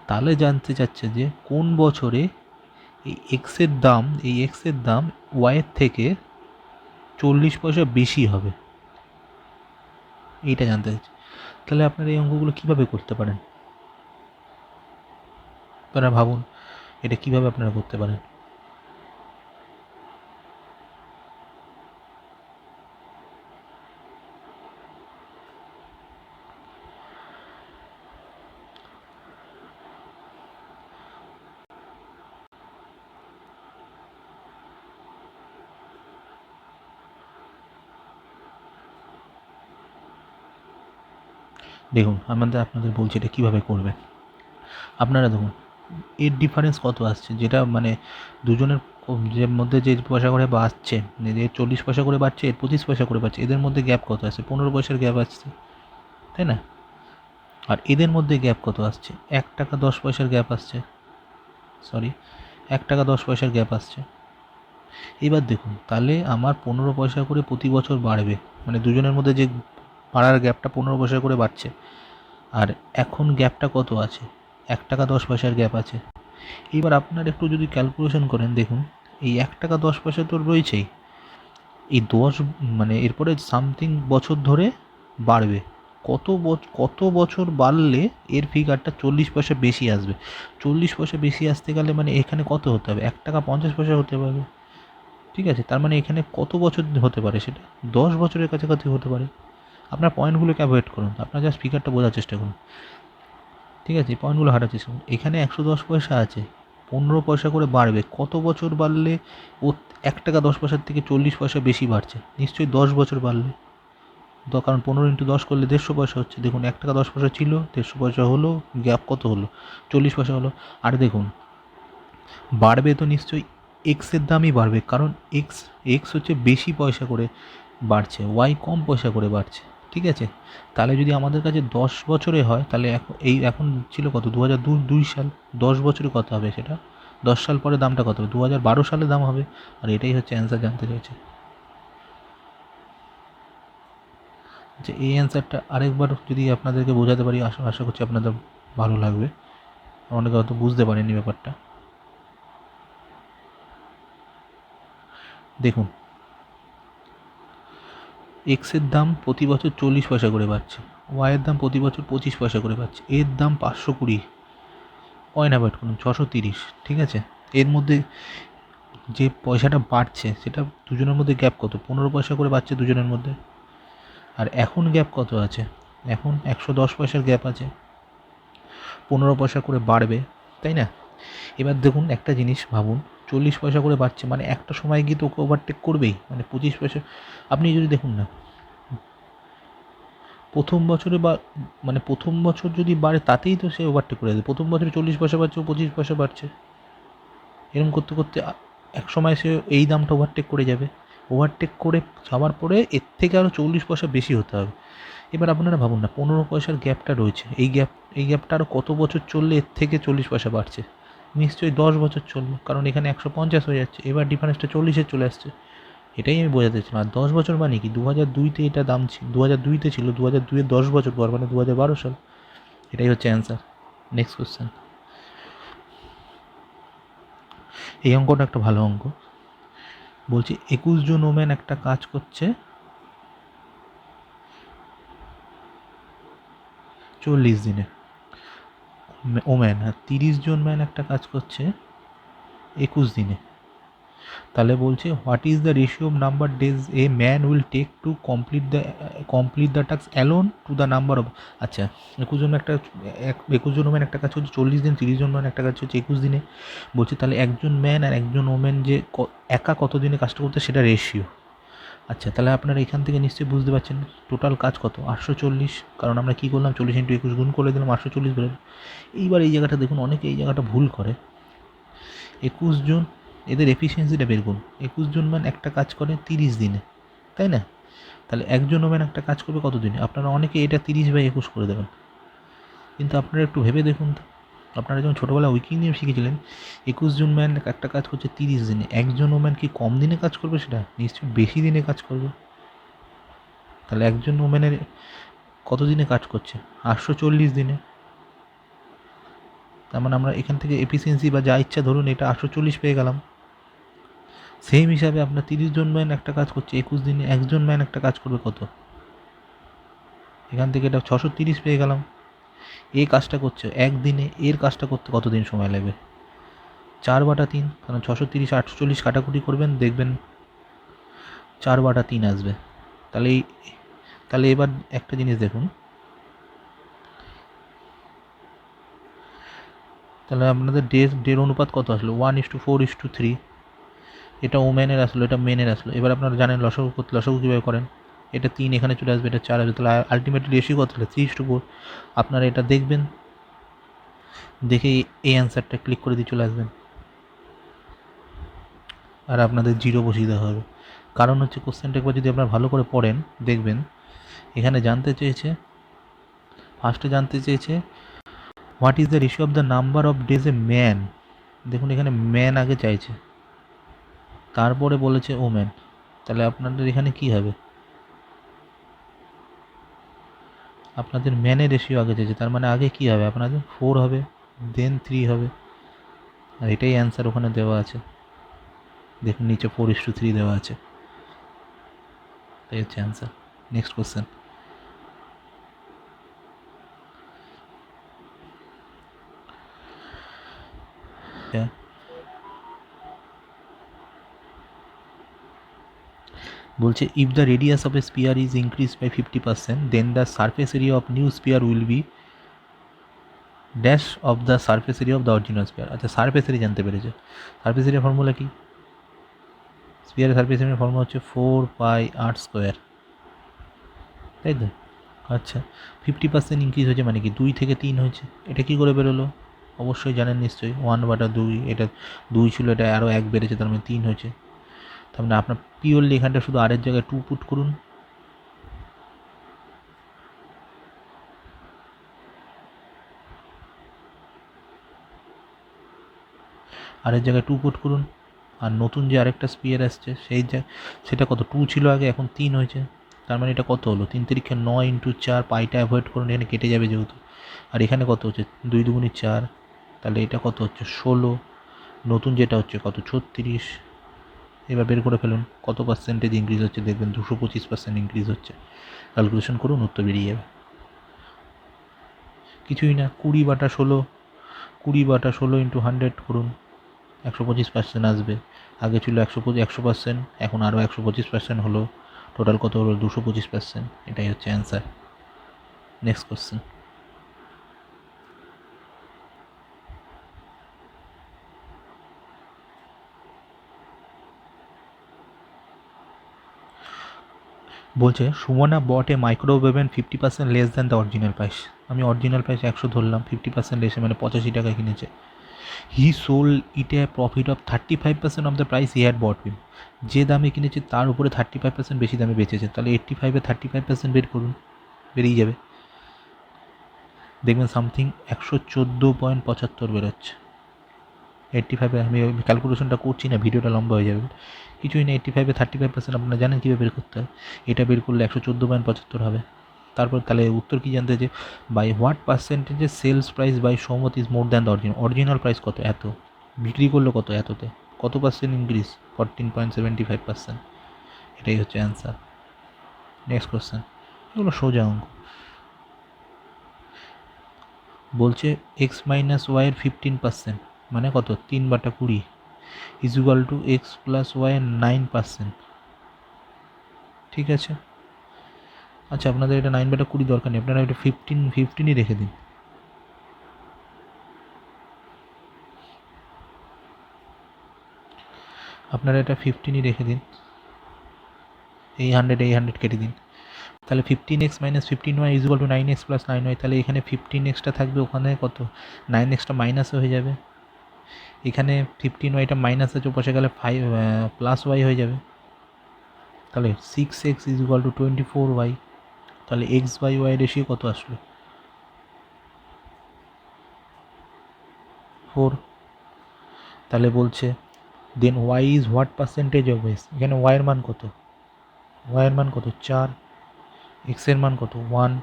তাহলে জানতে চাচ্ছে যে কোন বছরে এই এক্সের দাম ওয়াইয়ের থেকে 40 পয়সা বেশি হবে, এইটা জানতে চাচ্ছে। তাহলে আপনারা এই অঙ্কগুলো কীভাবে করতে পারেন? আপনারা ভাবুন এটা কীভাবে আপনারা করতে পারেন। দেখুন আপনাদের বলছি এটা কীভাবে করবেন। আপনারা দেখুন এর ডিফারেন্স কত আসছে, যেটা মানে দুজনের যে মধ্যে যে পয়সা করে বাড়ছে, এর 40 পয়সা করে বাড়ছে, এর 25 পয়সা করে বাড়ছে, এদের মধ্যে গ্যাপ কত আসছে? 15 পয়সার গ্যাপ আসছে, তাই না? আর এদের মধ্যে গ্যাপ কত আসছে? 1 টাকা 10 পয়সার গ্যাপ আসছে, 1 টাকা 10 পয়সার গ্যাপ আসছে। এবার দেখুন তাহলে আমার 15 পয়সা করে প্রতি বছর বাড়বে, মানে দুজনের মধ্যে যে বাড়ার গ্যাপটা 15 পয়সা করে বাড়ছে, আর এখন গ্যাপটা কত আছে? 1 টাকা 10 পয়সার গ্যাপ আছে। এবার আপনারা একটু যদি ক্যালকুলেশন করেন, দেখুন এই 1 টাকা 10 পয়সা তো রয়েছেই, এই 10 মানে এরপরে সামথিং বছর ধরে বাড়বে। কত বছর বাড়লে এর ফিগারটা 40 পয়সা বেশি আসবে? 40 পয়সা বেশি আসতে গেলে মানে এখানে কত হতে হবে? 1 টাকা 50 পয়সা হতে পারবে, ঠিক আছে? তার মানে এখানে কত বছর হতে পারে? সেটা 10 বছরের কাছাকাছি হতে পারে। আপনার পয়েন্টগুলোকে অ্যাভয়েড করুন, আপনার জাস্ট ফিগারটা বোঝার চেষ্টা করুন, ঠিক আছে? পয়েন্টগুলো হাঁটার চেষ্টা করুন। এখানে 110 পয়সা আছে, 15 পয়সা করে বাড়বে, কত বছর বাড়লে ও 1 টাকা 10 পয়সার থেকে 40 পয়সা বেশি বাড়ছে? নিশ্চয়ই 10 বছর বাড়লে। কারণ 15 ইন্টু 10 করলে 150 পয়সা হচ্ছে। দেখুন 1 টাকা 10 পয়সা ছিল, 150 পয়সা হলো, গ্যাপ কত হলো? 40 পয়সা হলো। আর দেখুন বাড়বে তো নিশ্চয়ই এক্সের দামই বাড়বে, কারণ এক্স হচ্ছে বেশি পয়সা করে বাড়ছে, ওয়াই কম পয়সা করে বাড়ছে, ঠিক আছে? তাহলে যদি আমাদের কাছে 10 বছরে হয়, তাহলে এখন ছিল কত? 2002 সাল, 10 বছরে কত হবে সেটা? 10 সাল পরে দামটা কত হবে? 2012 সালে দাম হবে। আর এটাই হচ্ছে অ্যান্সার জানতে চাইছে। যে এই অ্যান্সারটা আরেকবার যদি আপনাদেরকে বোঝাতে পারি, আশা করছি আপনাদের ভালো লাগবে, অনেকে হয়তো বুঝতে পারেননি ব্যাপারটা। দেখুন এক্সের দাম প্রতি বছর 40 পয়সা করে বাড়ছে, ওয়াইয়ের দাম প্রতি বছর 25 পয়সা করে বাড়ছে, এর দাম 520, পয়েন্ট অ্যাভয়েড করুন 630, ঠিক আছে? এর মধ্যে যে পয়সাটা বাড়ছে সেটা দুজনের মধ্যে গ্যাপ কত? 15 পয়সা করে বাড়ছে দুজনের মধ্যে। আর এখন গ্যাপ কত আছে? এখন 110 পয়সার গ্যাপ আছে, 15 পয়সা করে বাড়বে, তাই না? এবার দেখুন একটা জিনিস ভাবুন, 40 পয়সা করে বাড়ছে মানে একটা সময় গিয়ে তো ওকে ওভারটেক করবেই, মানে 25 পয়সা। আপনি যদি দেখুন না, প্রথম বছরে মানে প্রথম বছর যদি বাড়ে তাতেই তো সে ওভারটেক করে দেবে। প্রথম বছরে 40 পয়সা বাড়ছে, ও 25 পয়সা বাড়ছে, এরকম করতে করতে এক সময় সে এই দামটা ওভারটেক করে যাবে। ওভারটেক করে যাওয়ার পরে এর থেকে আরও 40 পয়সা বেশি হতে হবে। এবার আপনারা ভাবুন না, 15 পয়সার গ্যাপটা রয়েছে, এই গ্যাপটা আরও কত বছর চললে এর থেকে 40 পয়সা বাড়ছে? নিশ্চয়ই 10 বছর চলবে, কারণ এখানে 150 হয়ে যাচ্ছে, এবার ডিফারেন্সটা 40-এ চলে আসছে। এটাই আমি বোঝাতে চাইছিলাম। আর 10 বছর মানে কি? 2002-তে এটা দাম ছিল, 2002-তে ছিল, 2002-এর 10 বছর পর মানে 2012 সাল। এটাই হচ্ছে অ্যান্সার। Next question. এই অঙ্কটা একটা ভালো অঙ্ক। বলছি 21 জন ওমেন একটা কাজ করছে 40 দিনে, ওমেন, আর 30 জন ম্যান একটা কাজ করছে 21 দিনে। তাহলে বলছে what is the ratio of number days a man will take to complete the task alone to the number of, আচ্ছা 21 জন একটা 21 জন ওম্যান একটা কাজ হচ্ছে 40 দিন, 30 জন ম্যান একটা কাজ হচ্ছে 21 দিনে। বলছে তাহলে একজন ম্যান আর একজন ওম্যান যে একা কত দিনে কাজটা করতে সেটা রেশিও। আচ্ছা তাহলে আপনারা এখান থেকে নিশ্চয়ই বুঝতে পারছেন টোটাল কাজ কত 840, কারণ আমরা কী করলাম 40 × 21 গুণ করে দিলাম 840 বেরোলো। এইবার এই জায়গাটা দেখুন অনেকে এই জায়গাটা ভুল করে, 21 জন এদের এফিসিয়েন্সিটা বের করুন। 21 জন ম্যান একটা কাজ করে 30 দিনে, তাই না? তাহলে একজন ম্যান একটা কাজ করবে কত দিনে? আপনারা অনেকে এটা 30/21 করে দেবেন, কিন্তু আপনারা একটু ভেবে দেখুন তো, আপনারা যখন ছোটোবেলা উইকিং নিয়ে শিখেছিলেন 21 জন ম্যান একটা কাজ করছে 30 দিনে, একজন ওম্যান কি কম দিনে কাজ করবে? সেটা নিশ্চয়ই বেশি দিনে কাজ করবে। তাহলে একজন ওম্যানের কত দিনে কাজ করছে? 840 দিনে। তার মানে আমরা এখান থেকে এফিসিয়েন্সি বা যা ইচ্ছা ধরুন এটা 840 পেয়ে গেলাম। সেম হিসাবে আপনার 30 জন ম্যান একটা কাজ করছে 21 দিনে, একজন ম্যান একটা কাজ করবে কত? এখান থেকে এটা 630 পেয়ে গেলাম। এই কাজটা করছে একদিনে, এর কাজটা করতে কত দিন সময় লাগবে? 4/3, কারণ 630 840 কাটাকুটি করবেন দেখবেন 4/3 আসবে। তাহলে এবার একটা জিনিস দেখুন, তাহলে আপনাদের ডের অনুপাত কত আসলো? 1:4:3। এটা ওম্যানের আসলো, এটা মেনের আসলো। এবার আপনারা জানেন লসাগু কীভাবে করেন, এটা 3 এখানে চলে আসবে, এটা 4 আসবে, তাহলে আলটিমেটলি রেশিও কত হলো? 3:4। আপনারা এটা দেখবেন, দেখে এই অ্যান্সারটা ক্লিক করে দিয়ে চলে আসবেন, আর আপনাদের 0 বসিয়ে দেওয়া হবে। কারণ হচ্ছে কোশ্চেনটা একবার যদি আপনারা ভালো করে পড়েন দেখবেন এখানে ফার্স্টে জানতে চেয়েছে what is the ratio of the number of days a man. দেখুন এখানে ম্যান আগে চাইছে, তারপরে বলেছে ওম্যান। তাহলে আপনাদের এখানে কি হবে? আপনাদের ম্যানের রেশিও আগে চাইছে, তার মানে আগে কি হবে? আপনাদের 4 হবে, দেন 3 হবে, আর এটাই অ্যান্সার ওখানে দেওয়া আছে। দেখুন নিচে 4:3 দেওয়া আছে, তাই হচ্ছে অ্যান্সার। Next question. বলছে if the radius of a sphere is increase by 50% then the surface area of new sphere will be dash of the surface area of the original sphere. আচ্ছা সারফেস এরিয়া জানতে পেরেছে, সারফেস এরিয়া ফর্মুলা কি? স্পিয়ারের সারফেস এরিয়া ফর্মুলা হচ্ছে 4πr², তাই তো? আচ্ছা 50% ইনক্রিজ হয়েছে মানে কি 2 থেকে 3 হয়েছে, এটা কী করে বেরোলো? অবশ্যই জানেন নিশ্চয়ই 1/2, এটা 2 ছিল, এটা আরও 1 বেড়েছে, তার মানে 3 হয়েছে। তার মানে আপনার পিওরলি এখানটা শুধু আরের জায়গায় 2 পুট করুন, আরের জায়গায় 2 পুট করুন, আর নতুন যে আরেকটা স্পিয়ার আসছে সেটা কত 2 ছিল আগে, এখন 3 হয়েছে। তার মানে এটা কত হলো? 3 3 9 × 4, পাইটা অ্যাভয়েড করুন, এখানে কেটে যাবে যেহেতু। আর এখানে কত হচ্ছে? 2 2 4, তাহলে এটা কত হচ্ছে? 16। নতুন যেটা হচ্ছে কত? 36। এবার বের করে ফেলুন কত পার্সেন্টেজ ইনক্রিজ হচ্ছে, দেখবেন 225% ইনক্রিজ হচ্ছে। ক্যালকুলেশন করুন, উত্তর বেরিয়ে যাবে। কিছুই না, 20/16, 20/16 × 100 করুন, 125% আসবে। আগে ছিল 100%, এখন আরও 125% হলো, টোটাল কত হলো? 225%। এটাই হচ্ছে অ্যান্সার। Next question. বলছে Sumana bought a microwave oven 50% less than the original price. আমি অরিজিনাল প্রাইস 100 ধরলাম, 50% লেসে মানে 85 টাকা কিনেছে। He sold it a profit of 35% of the price he had bought him. যে দামে কিনেছে তার উপরে 35% বেশি দামে বেচেছে, তাহলে 85-এ 35% বের করুন, বেরিয়ে যাবে। দেখবেন সামথিং 114.75 বেরোচ্ছে। 85-এ আমি ক্যালকুলেশনটা করছি না, ভিডিওটা লম্বা হয়ে যাবে। কিছুই না, 85-এ 35% আপনারা জানেন কীভাবে বের করতে হয়। এটা বের করলে 114.75 হবে। তারপর তাহলে উত্তর কী জানতে যে বাই হোয়াট পার্সেন্টেজে sales price by Soumat is more than the original price কত? এত। বিক্রি করলো কত? এততে। কত পার্সেন্ট ইনক্রিজ? 14.75%। এটাই হচ্ছে অ্যান্সার। Next question. এগুলো সোজা অঙ্ক। বলছে x - y এর 15% মানে কত? 3/20। Is equal to X plus Y 9%। ঠিক আছে, আচ্ছা আপনাদের এটা 9/20 দরকার নেই, আপনারা এটা 15ই রেখে দিন। আপনারা এটা 15ই রেখে দিন, এই 100 কেটে দিন, তাহলে 15x minus 15y is equal two 9x plus 9y। তাহলে এখানে 15xটা থাকবে, ওখানে কত 9xটা মাইনাস হয়ে যাবে, এখানে 15yটা মাইনাস আছে, বসে গেলে 5 প্লাস ওয়াই হয়ে যাবে। তাহলে 6x is equal two 24y। তাহলে এক্স বাই ওয়াই রেশিও কত আসলো? 4। তাহলে বলছে then Y is what percentage of X. এখানে ওয়াইয়ের মান কত? ওয়াইয়ের মান কত? 4। এক্সের মান কত? 1।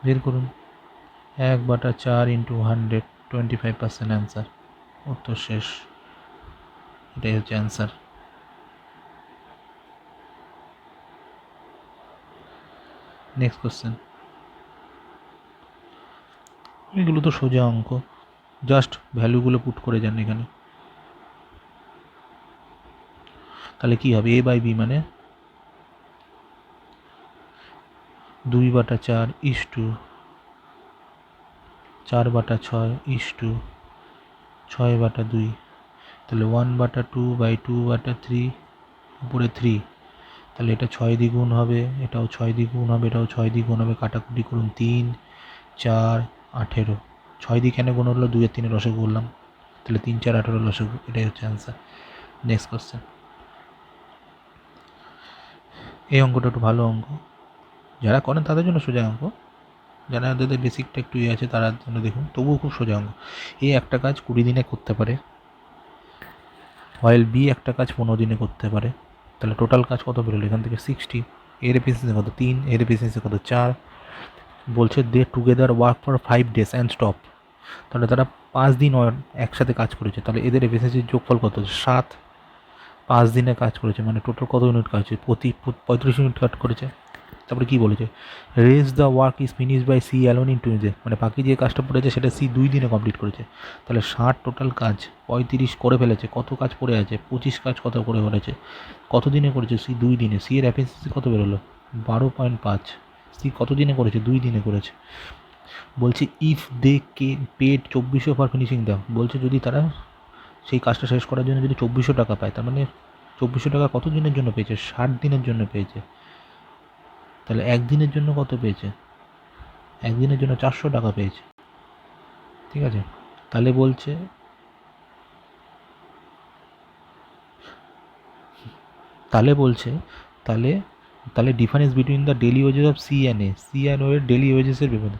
বের করুন। 1/4 ইন্টু 100, 25% অ্যান্সার। উত্তর শেষ। এটাই হচ্ছে অ্যান্সার। Next question. এগুলো তো সোজা অঙ্ক, জাস্ট ভ্যালুগুলো পুট করে যান এখানে। তাহলে কি হবে? a/b মানে 2/4 ইস টু 4/6 ইস টু 6/2। তাহলে 1/2/2/3 উপরে 3। তাহলে এটা 6 দ্বিগুণ হবে, এটাও 6 দ্বিগুণ হবে, এটাও 6 দ্বিগুণ হবে, কাটাকুটি করুন। 3, 4, 18। 6 দিয়ে কেন গুণ হলো? 2 আর 3 লসাগু করলাম, তাহলে 3, 4, 18 লসাগু। এটাই হচ্ছে অ্যান্সার। Next question. এই অঙ্কটা একটু ভালো অঙ্ক, যারা করেন তাদের জন্য সোজা অঙ্ক, যারা যাদের বেসিকটা একটু ইয়ে আছে তারা জন্য দেখুন, তবুও খুব সোজা অঙ্ক। এই একটা কাজ 20 দিনে করতে পারে, হোয়াইল বি একটা কাজ 15 দিনে করতে পারে। তাহলে টোটাল কাজ কত বেরোলো এখান থেকে? 60। এর এফিসিয়েন্সি কত? 3। এর এফিসিয়েন্সি কত? 4। বলছে they together work for 5 days and stop. তাহলে তারা 5 দিন একসাথে কাজ করেছে, তাহলে এদের এফিসিয়েন্সির যোগফল কত? 7। 5 দিনে কাজ করেছে, মানে টোটাল কত ইউনিট কাজ হয়েছে? প্রতি 35 ইউনিট কাজ করেছে। তারপরে কী বলেছে? Rest the work is finish by C alone in 2 days। মানে বাকি যে কাজটা পড়েছে সেটা সি 2 দিনে কমপ্লিট করেছে। তাহলে 60 টোটাল কাজ, 35 করে ফেলেছে, কত কাজ পড়ে আছে? 25 কাজ কত করে ফেলেছে, কত দিনে করেছে? সি 2 দিনে। সি এর এফিসিয়েন্সি কত বেরোলো? 12.5। সি কত দিনে করেছে? 2 দিনে করেছে। বলছে if they get paid 2400 for finishing দাম। বলছে যদি তারা সেই কাজটা শেষ করার জন্য যদি 2400 টাকা পায়, তার মানে 2400 টাকা কত দিনের জন্য পেয়েছে? 60 দিনের জন্য পেয়েছে। তাহলে একদিনের জন্য কত পেয়েছে? একদিনের জন্য 400 টাকা পেয়েছে। ঠিক আছে, তাহলে বলছে তাহলে বলছে তাহলে তাহলে difference between the daily wages of C and A. C and ওয়ের ডেলি ওয়েজেসের বিভিন্ন,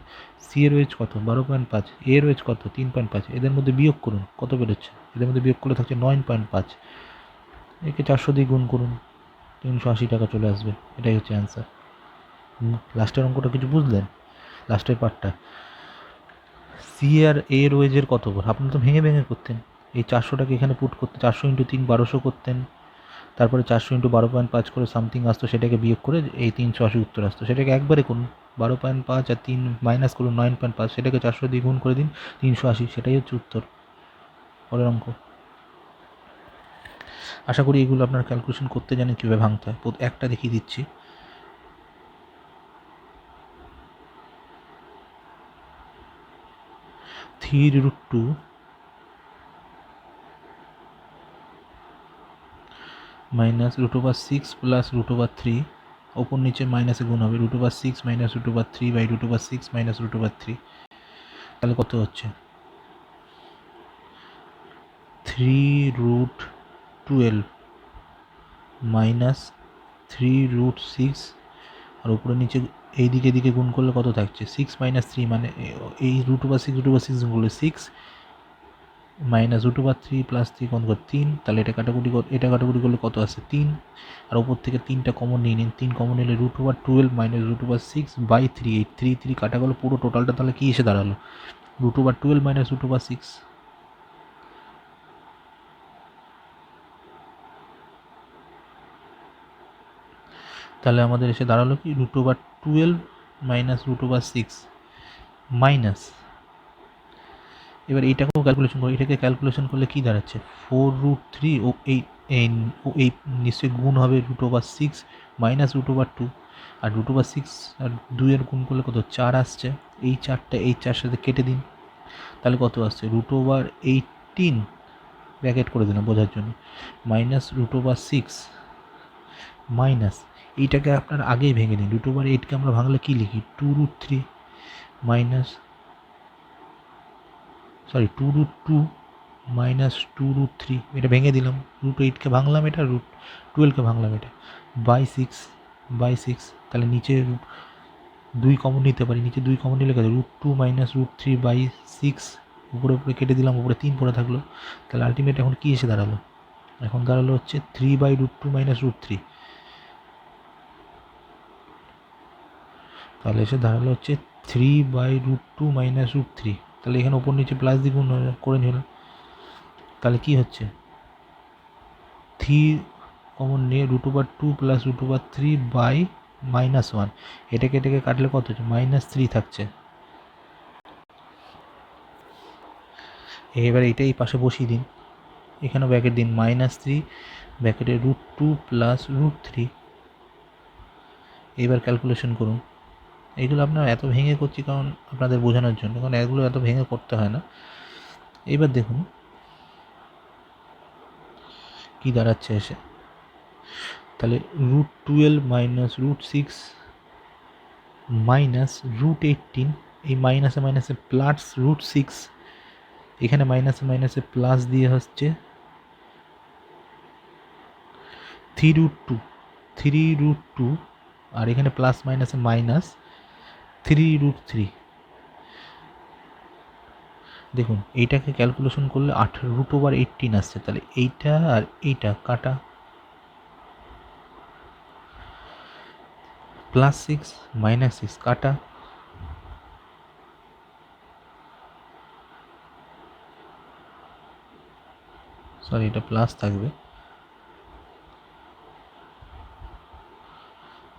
সি এর ওয়েজ কত? 12.5। এর ওয়েজ কত? 3.5। এদের মধ্যে বিয়োগ করুন, কত বেরোচ্ছে? এদের মধ্যে বিয়োগ করলে থাকছে 9.5। একে 400 দিয়ে গুণ করুন, 380 টাকা চলে আসবে। এটাই হচ্ছে অ্যান্সার। লাস্টের অঙ্কটা কিছু বুঝলেন? লাস্টের পার্টটা সি আর এর ওয়েজের কত? আপনারা তো ভেঙে ভেঙে করতেন, এই 400টাকে এখানে পুট করতে 400 ইন্টু 3 1200 করতেন, তারপরে 400 ইন্টু 12.5 করে সামথিং আসতো, সেটাকে বিয়োগ করে এই 380 উত্তর আসতো। সেটাকে একবারে করুন, 12.5 আর 3 মাইনাস করুন 9.5, সেটাকে 400 দিয়ে গুণ করে দিন 380, সেটাই হচ্ছে উত্তর। পরের অঙ্ক। আশা করি এগুলো আপনার ক্যালকুলেশন করতে জানেন কীভাবে ভাঙতে হয়। একটা দেখিয়ে দিচ্ছি। 3√2 মাইনাস √6 প্লাস √3, ওপর নিচে মাইনাসে গুণ হবে, √6 মাইনাস √3 বাই √6 মাইনাস √3। তাহলে কত হচ্ছে? 3√12 মাইনাস 3√6, আর উপরে নিচে এই দিকে দিকে গুণ করলে কত থাকছে? 6 মাইনাস 3, মানে এই √6 গুলো 6 মাইনাস √3 প্লাস 3 কোণ করে 3। তাহলে এটা কাটাকুটি করলে কত আসে? 3। আর ওপর থেকে 3টা কমন নিয়ে নিন, 3 কমন নিলে √12 মাইনাস √6 বাই 3, এই 3 কাটা গেলো, পুরো টোটালটা তাহলে কী এসে দাঁড়ালো? √12 মাইনাস √6। তাহলে আমাদের এসে দাঁড়ালো কি? √12 মাইনাস √6 মাইনাস এবার এইটাকেও ক্যালকুলেশন করো, এটাকে ক্যালকুলেশন করলে কী দাঁড়াচ্ছে, 4√3 ও এই নিশ্চয়ই গুণ হবে √6 মাইনাস √2, আর √6 আর 2-এর গুণ করলে কত 4 আসছে, এই 4টা এই 4 সাথে কেটে দিন, তাহলে কত আসছে √18 ব্র্যাকেট করে দিলাম বোঝার জন্য, মাইনাস √6 মাইনাস এইটাকে আপনার আগেই ভেঙে দিন, √8কে আমরা ভাঙলে কী লিখি 2√3 মাইনাস 2√2 মাইনাস 2√3, এটা ভেঙে দিলাম, √8কে ভাঙলাম, এটা √12কে ভাঙলাম, এটা বাই সিক্স, তাহলে নিচে 2 কমন নিতে পারি, নিচে 2 কমন নিলে কত √2 মাইনাস √3/6, উপরে কেটে দিলাম, উপরে 3 পড়ে থাকলো, তাহলে আলটিমেট এখন কী এসে দাঁড়ালো, এখন দাঁড়ালো হচ্ছে 3/√2 মাইনাস √3, তাহলে এসে দাঁড়ালো হচ্ছে 3/√2 মাইনাস √3, তাহলে এখানে ওপর নিচে প্লাস দিয়ে গুণ করে নিলাম, তাহলে কি হচ্ছে 3 কমন নিয়ে √2 প্লাস √3/-1, এটাকে কাটলে কত হচ্ছে -3 থাকছে। এবার এটা এই পাশে বসিয়ে দিন, এখানে ব্র্যাকেট দিন -3 ব্র্যাকেটে √2 প্লাস √3, এবার ক্যালকুলেশন করুন। এইগুলো আপনার এত ভেঙে করছি কারণ আপনাদের বোঝানোর জন্য, কারণ এগুলো এত ভেঙে করতে হয় না। এবার দেখুন কি দাঁড়াচ্ছে এসে, তাহলে √12 মাইনাস √6 মাইনাস √18, এই মাইনাসে মাইনাসে প্লাস √6, এখানে মাইনাসে মাইনাসে প্লাস দিয়ে হচ্ছে 3√2, আর এখানে প্লাস মাইনাসে মাইনাস 3√3। দেখুন এইটাকে ক্যালকুলেশন করলে √18 আসছে, তাহলে এইটা আর এইটা কাটা, +6 -6 কাটা, সরি এটা প্লাস থাকবে,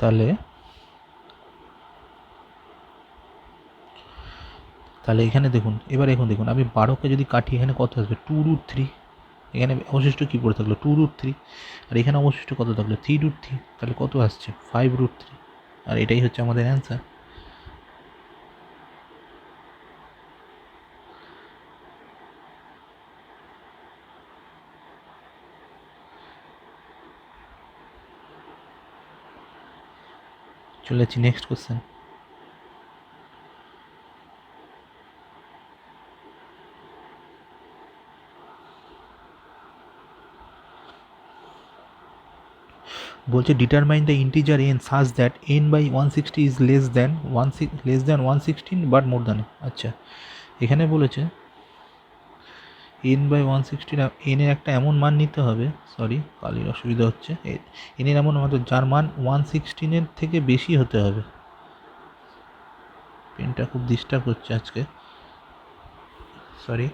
তাহলে এখানে দেখুন, এবার এখন দেখুন আমি 12কে যদি কাটি এখানে কত আসবে 2√3, এখানে অবশিষ্ট কী পড়ে থাকলো 2√3, আর এখানে অবশিষ্ট কত থাকলো 3√3, তাহলে কত আসছে 5√3, আর এটাই হচ্ছে আমাদের অ্যান্সার। চলে যাচ্ছি নেক্সট কোশ্চেন। বলছে determine the integer n such that n/160 is less than 116 but more than, আচ্ছা এখানে বলেছে n/160 n এর একটা এমন মান নিতে হবে, সরি কালির অসুবিধা হচ্ছে, n এর এমন মান যার মান 116 থেকে বেশি হতে হবে, পেনটা খুব ডিস্টার্ব হচ্ছে আজকে, সরি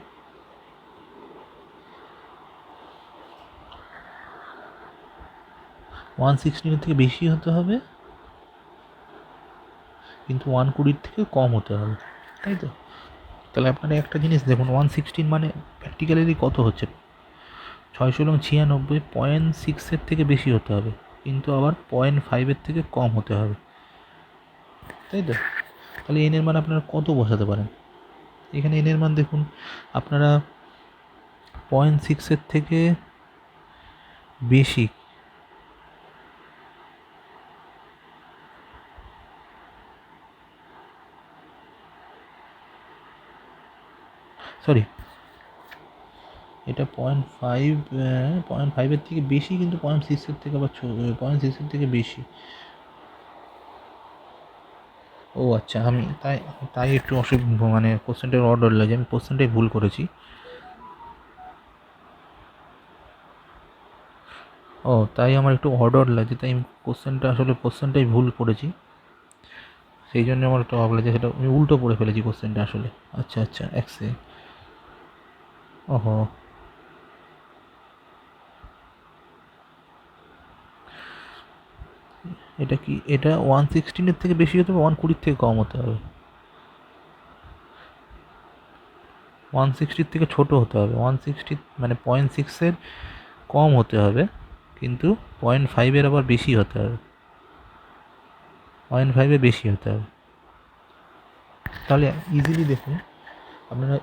116 থেকে বেশি হতে হবে কিন্তু 120 থেকে কম হতে হবে, তাই তো? তাহলে আপনারা একটা জিনিস দেখুন 116 মানে প্র্যাকটিক্যালি কত হচ্ছে 696, 0.6 থেকে বেশি হতে হবে কিন্তু আবার 0.5 থেকে কম হতে হবে, তাই তো? তাহলে এন এর মান আপনারা কত বসাতে পারেন, এখানে এন এর মান দেখুন আপনারা 0.6 থেকে বেশি, সরি এটা 0.5 থেকে বেশি কিন্তু 0.6 থেকে আবার 0.6 থেকে বেশি, ও আচ্ছা আমি তাই একটু অসুবিধা, মানে কোশ্চেনটার অর্ডার লাগে, আমি কোশ্চেনটাই ভুল করেছি, ও তাই আমার একটু অর্ডার লাগছে, তাই আমি কোশ্চেনটাই ভুল করেছি, সেই জন্য আমার একটু অবাক লাগছে, সেটা আমি উল্টো পড়ে ফেলেছি কোশ্চেনটা আসলে, আচ্ছা আচ্ছা এক সেকেন্ড, ওহো এটা কি, এটা 116 থেকে বেশি হতে হবে 120 থেকে কম হতে হবে, 160 থেকে ছোট হতে হবে, 160 মানে 0.6-এর কম হতে হবে, কিন্তু 0.5-এর আবার বেশি হতে হবে, 0.5-এর বেশি হতে হবে। তাহলে ইজিলি দেখুন, আপনারা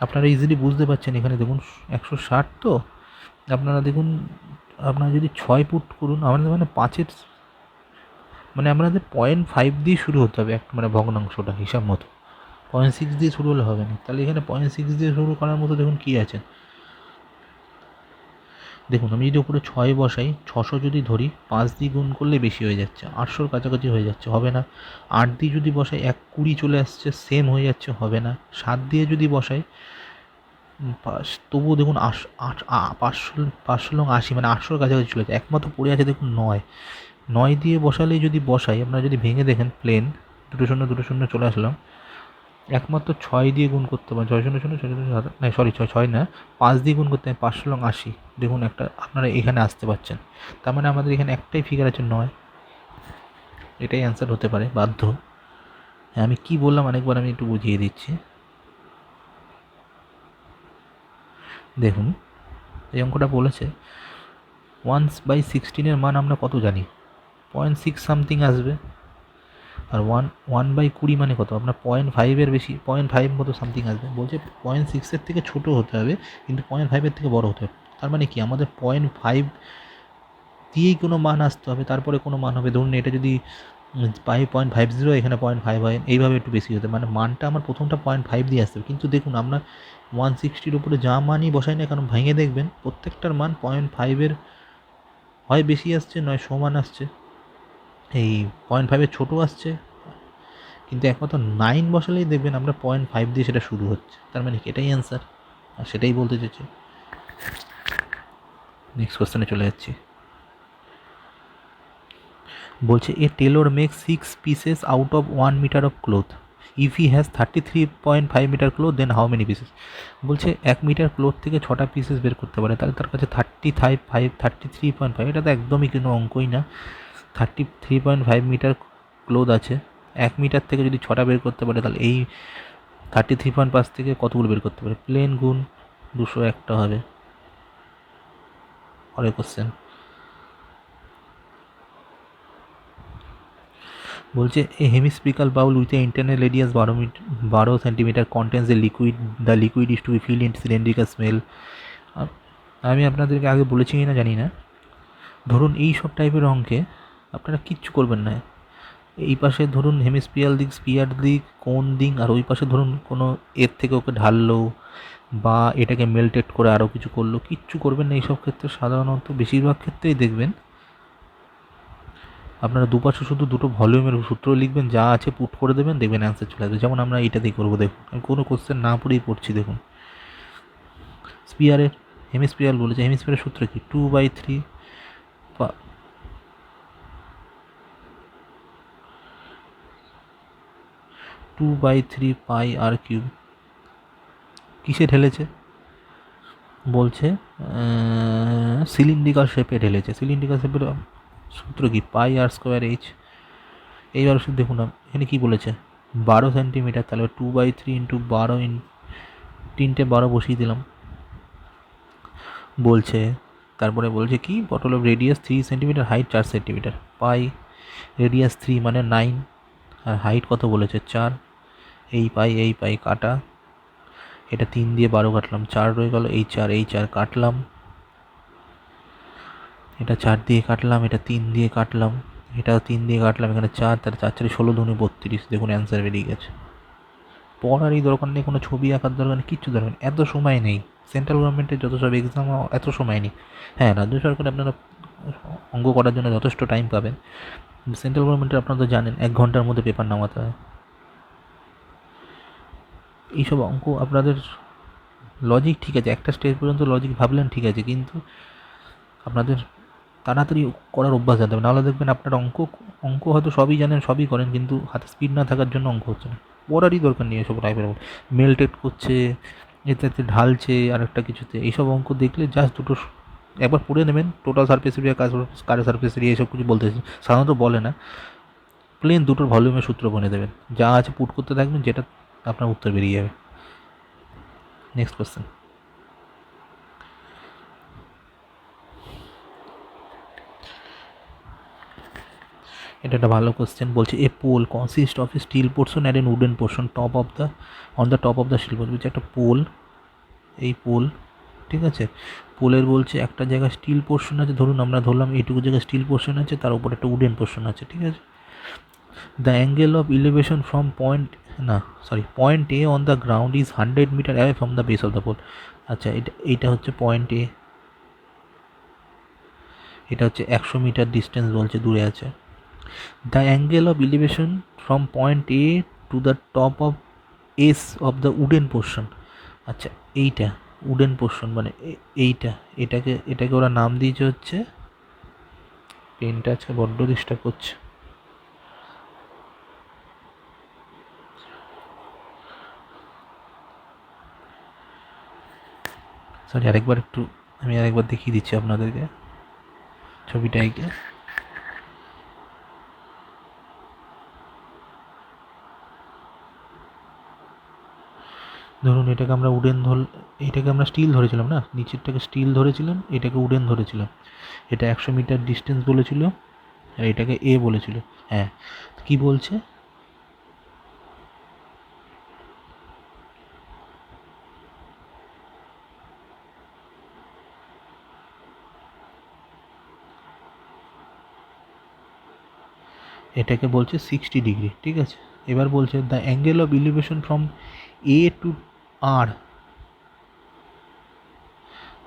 আপনারা ইজিলি বুঝতে পারছেন। এখানে দেখুন 160, তো আপনারা দেখুন, আপনারা যদি 6 পুট করুন, আমাদের মানে 5-এর মানে আপনাদের 0.5 দিয়ে শুরু হতে হবে মানে ভগ্নাংশটা হিসাব মতো, 0.6 দিয়ে শুরু হলে হবে না। তাহলে এখানে 0.6 দিয়ে শুরু করার মতো দেখুন কী আছে। দেখুন আমি যদি উপরে 6 বসাই, 600 যদি ধরি, 5 দিয়ে গুণ করলে বেশি হয়ে যাচ্ছে, 800-র কাছাকাছি হয়ে যাচ্ছে, হবে না। 8 দিয়ে যদি বসাই 120 চলে আসছে, সেম হয়ে যাচ্ছে, হবে না। 7 দিয়ে যদি বসাই, তবুও দেখুন 500 লং 80, মানে 800-র কাছাকাছি চলে যাচ্ছে। একমাত্র পড়ে আছে দেখুন 9 দিয়ে বসালেই যদি বসাই, আপনারা যদি ভেঙে দেখেন প্লেন, 2 শূন্য চলে আসলাম, একমাত্র 6 দিয়ে গুণ করতে পারেন, 6 0 0 6 না সরি 6 না, 5 দিয়ে গুণ করতে হয়, 500 লং 80। দেখুন একটা আপনারা এখানে আসতে পারছেন, তার মানে আমাদের এখানে একটাই ফিগার আছে 9, এটাই অ্যান্সার হতে পারে বাধ্য। হ্যাঁ, আমি কি বললাম আরেকবার আমি একটু বুঝিয়ে দিচ্ছি। দেখুন এই অঙ্কটা বলেছে 1/16-এর মান আমরা কত জানি, 0.6 সামথিং আসবে, আর 1/20 মানে কত, আপনার 0.5-এর বেশি, 0.5 মতো সামথিং আসবে। বলছে 0.6-এর থেকে ছোটো হতে হবে, কিন্তু 0.5-এর থেকে বড় হতে হবে। তার মানে কি, আমাদের 0.5 দিয়েই কোনো মান আসতে হবে, তারপরে কোনো মান হবে। ধরুন এটা যদি 0.50, এখানে 0.5 হয়, এইভাবে একটু বেশি হতে, মানে মানটা আমার প্রথমটা 0.5 দিয়ে আসতে হবে। কিন্তু দেখুন আমরা 160-র উপরে যা মানই বসাই না কেন, ভেঙে দেখবেন প্রত্যেকটার মান 0.5-এর হয় বেশি আসছে, নয় সমান আসছে, এই 0.5-এর ছোটো আসছে। কিন্তু একমাত্র 9 বসালেই দেখবেন আমরা 0.5 দিয়ে সেটা শুরু হচ্ছে, তার মানে এটাই অ্যান্সার, আর সেটাই বলতে চাইছি। নেক্সট কোশ্চেনে চলে যাচ্ছি। বলছে a tailor make 6 pieces out of 1 metre of cloth, if he has 33.5 metre cloth, then how many pieces. বলছে 1 মিটার ক্লোথ থেকে 6টা পিসেস বের করতে পারে, তাহলে তার কাছে 33.5, এটা তো একদমই কোনো অঙ্কই না। 33.5 মিটার ক্লোথ আছে, 1 মিটার থেকে যদি 6টা বের করতে পারে, তাহলে এই 33.5 থেকে কতগুলো বের করতে পারে, প্লেন গুণ 201টা হবে। পরের কোশ্চেন বলছে a hemispherical bowl with a internal radius 12 centimetre contains a liquid, the liquid is to be filled in cylindrical smell. আমি আপনাদেরকে আগে বলেছি কি না জানি না। ধরুন এই সব টাইপের অঙ্কে আপনারা কিচ্ছু করবেন না, এই পাশে ধরুন হেমিস্পিয়াল দিক, স্পিয়ার দিক, কোন দিক, আর ওই পাশে ধরুন কোনো এর থেকে ওকে ঢাললো বা এটাকে মেল্টেড করে আরও কিছু করলো, কিচ্ছু করবেন না এইসব ক্ষেত্রে। সাধারণত বেশিরভাগ ক্ষেত্রেই দেখবেন আপনারা দুপাশে শুধু দুটো ভলিউমের সূত্র লিখবেন, যা আছে পুট করে দেবেন, দেখবেন অ্যান্সার চলে আসবে। যেমন আমরা এটাতেই করবো, দেখুন আমি কোনো কোশ্চেন না পড়েই পড়ছি। দেখুন স্পিয়ারের হেমিস্পিয়ার বলেছে, হেমিস্পিয়ারের সূত্র কি, 2/3 পাই আর কিউব। কিসে ঢেলেছে বলছে, সিলিন্ড্রিকাল শেপে ঢেলেছে। সিলিন্ড্রিকাল শেপের সূত্র কি, পাই আর স্কোয়ার এইচ। এইবার দেখুন এখানে কী বলেছে, 12 সেন্টিমিটার, তাহলে 2/3 ইন্টু 12 তিনটে 12 বসিয়ে দিলাম। বলছে তারপরে বলছে কি, bottle of radius 3 centimetre, height 4 centimetre, pi radius 3 মানে 9, আর হাইট কত বলেছে 4, এই পাই কাটা, এটা 3 দিয়ে 12 কাটলাম, 4 রয়ে গেল, এই 4 কাটলাম, এটা 4 দিয়ে কাটলাম, এটা 3 দিয়ে কাটলাম, এটাও 3 দিয়ে কাটলাম, এখানে 4, তার 4 4 16 দুগুণে 32। দেখুন অ্যান্সার বেরিয়ে গেছে। পড়ারই দরকার নেই, কোনো ছবি আঁকার দরকার নেই, কিচ্ছু দরকার নেই, এত সময় নেই। সেন্ট্রাল গভর্নমেন্টের যত সব এক্সাম, এত সময় নেই। হ্যাঁ, রাজ্য সরকারে আপনারা অঙ্ক করার জন্য যথেষ্ট টাইম পাবেন, সেন্ট্রাল গভর্নমেন্টের আপনারা তো জানেন 1 ঘন্টার মধ্যে পেপার নামাতে হয়। এইসব অঙ্ক আপনাদের লজিক ঠিক আছে, একটা স্টেজ পর্যন্ত লজিক ভাবলেন ঠিক আছে, কিন্তু আপনাদের তাড়াতাড়ি করার অভ্যাস জানতে হবে, নাহলে দেখবেন আপনার অঙ্ক অঙ্ক হয়তো সবই জানেন, সবই করেন, কিন্তু হাতে স্পিড না থাকার জন্য অঙ্ক হচ্ছে না। পড়ারই দরকার নেই এসব টাইপের, মেল্টেড করছে, এতে ঢালছে আর একটা কিছুতে, এইসব অঙ্ক দেখলে জাস্ট দুটো একবার পড়ে নেবেন, টোটাল সারফেস এরিয়া, কারের সারফেস এরিয়া, এইসব কিছু বলতে সাধারণত বলে না, প্লেন দুটোর ভলিউমের সূত্র বনে দেবেন, যা আছে পুট করতে থাকবেন, যেটা আপনার উত্তর বেরিয়ে যাবে। Next question. এটা একটা ভালো কোয়েশ্চেন। বলছে a pole consist of a steel portion and an wooden portion top of the on the top of the steel portion. বলছে একটা পোল, এই পোল, ঠিক আছে, পোলের বলছে একটা জায়গায় স্টিল পোর্শন আছে, ধরুন আমরা ধরলাম এইটুকু জায়গায় স্টিল পোর্শন আছে, তার উপর একটা উডেন পোর্শন আছে, ঠিক আছে। The angle of elevation from point A on the ground is 100 metre away from the base of the pole. আচ্ছা, এইটা হচ্ছে পয়েন্ট এ, এটা হচ্ছে 100 মিটার ডিস্টেন্স বলছে, দূরে আছে। The angle of elevation from point A to the top of S of the wooden portion. আচ্ছা, এইটা উডেন পোর্শন মানে এইটা, এটাকে ওরা নাম দিয়েছে হচ্ছে, পেনটা আজকে বড্ড ডিস্টার্ব করছে, সরি, আমি আরেকবার দেখিয়ে দিচ্ছি আপনাদেরকে ছবিটা এঁকে। ধরুন এটাকে আমরা স্টিল ধরেছিলাম না, নিচেরটাকে স্টিল ধরেছিলাম, এটাকে উডেন ধরেছিলাম। এটা 100 মিটার ডিস্টেন্স বলেছিল, আর এটাকে এ বলেছিল। হ্যাঁ, কি বলছে, এটাকে বলছে 60 ডিগ্রি, ঠিক আছে। এবার বলছে the angle of elevation from A to R.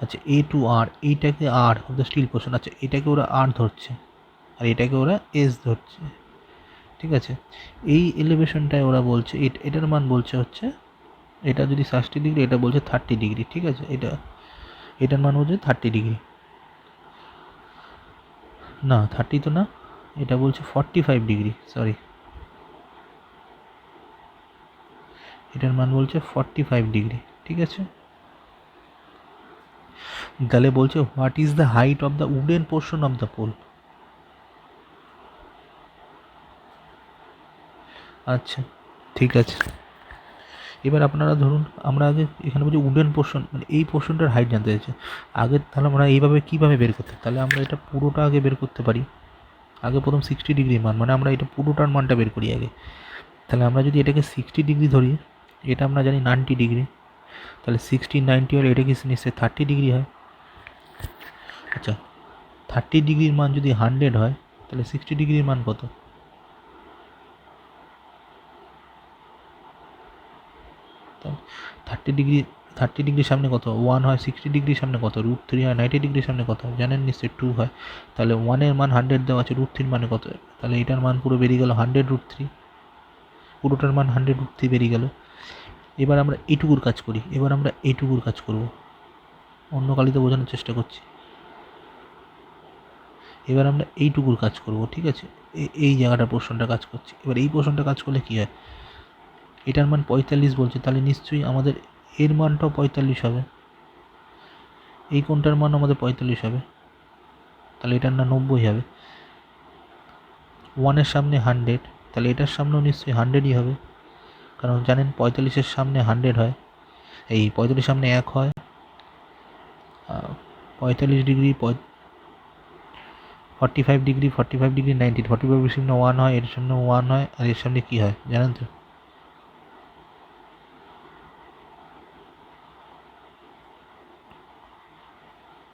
আচ্ছা, এ টু আর, এইটাকে R of the steel portion, আচ্ছা এটাকে ওরা আর ধরছে, আর এটাকে ওরা এস ধরছে, ঠিক আছে। এই এলিভেশনটায় ওরা বলছে এটার মান বলছে হচ্ছে, এটা যদি 60 ডিগ্রি, এটা বলছে 30 ডিগ্রি, ঠিক আছে। এটার মান বলছে 30 ডিগ্রি, না 30 তো না, এটা বলছে 45 ডিগ্রি, সরি, এটার মান বলছে 45 ডিগ্রি, ঠিক আছে। তাহলে বলছে what is the height of the wooden portion of the pole. আচ্ছা, ঠিক আছে। এবার আপনারা ধরুন, আমরা আগে এখানে বলছি উডেন পোর্শন, মানে এই পোর্শনটার হাইট জানতে চাইছে আগে, তাহলে আমরা এইভাবে কীভাবে বের করতে, তাহলে আমরা এটা পুরোটা আগে বের করতে পারি। আগে প্রথম 60 ডিগ্রি মান, মানে আমরা এটা পুরোটার মানটা বের করি আগে। তাহলে আমরা যদি এটাকে 60 ডিগ্রি ধরি, এটা আমরা জানি 90 ডিগ্রি, তাহলে 60 90 হলে এটা কি নিশ্চয়ই 30 ডিগ্রি হয়। আচ্ছা, 30 ডিগ্রির মান যদি 100 হয়, তাহলে 60 ডিগ্রির মান কত? থার্টি ডিগ্রি 30 ডিগ্রির সামনে কত? 1 হয়। 60 ডিগ্রির সামনে কত? √3 হয়। 90 ডিগ্রির সামনে কত জানেন নিশ্চয়ই? 2 হয়। তাহলে 1-এর মান 100 দেওয়া আছে, √3 মানে কত? তাহলে এটার মান পুরো বেরিয়ে গেল 100 √3, পুরোটার মান 100 √3 বেরিয়ে গেল। এবার আমরা এইটুকুর কাজ করি, করব, অন্য কালিতে বোঝানোর চেষ্টা করছি। এবার আমরা এইটুকুর কাজ করব, ঠিক আছে। এই জায়গাটা পোর্শনটা কাজ করছি। এবার এই পোর্শনটা কাজ করলে কী হয়, এটার মান 45 বলছে, তাহলে নিশ্চয়ই আমাদের এর মানটাও 45 হবে, এই কোণটার মান আমাদের 45 হবে, তাহলে এটার না 90 হবে। 1-এর সামনে 100, তাহলে এটার সামনেও নিশ্চয়ই 100ই হবে, কারণ জানেন 45-এর সামনে 100 হয়, এই 45 সামনে 1 হয়, 45 ডিগ্রি 45 ডিগ্রি 45 ডিগ্রি 90, 45 সামনে 1 হয়, এর সামনে 1 হয়, আর এর সামনে কী হয় জানেন তো?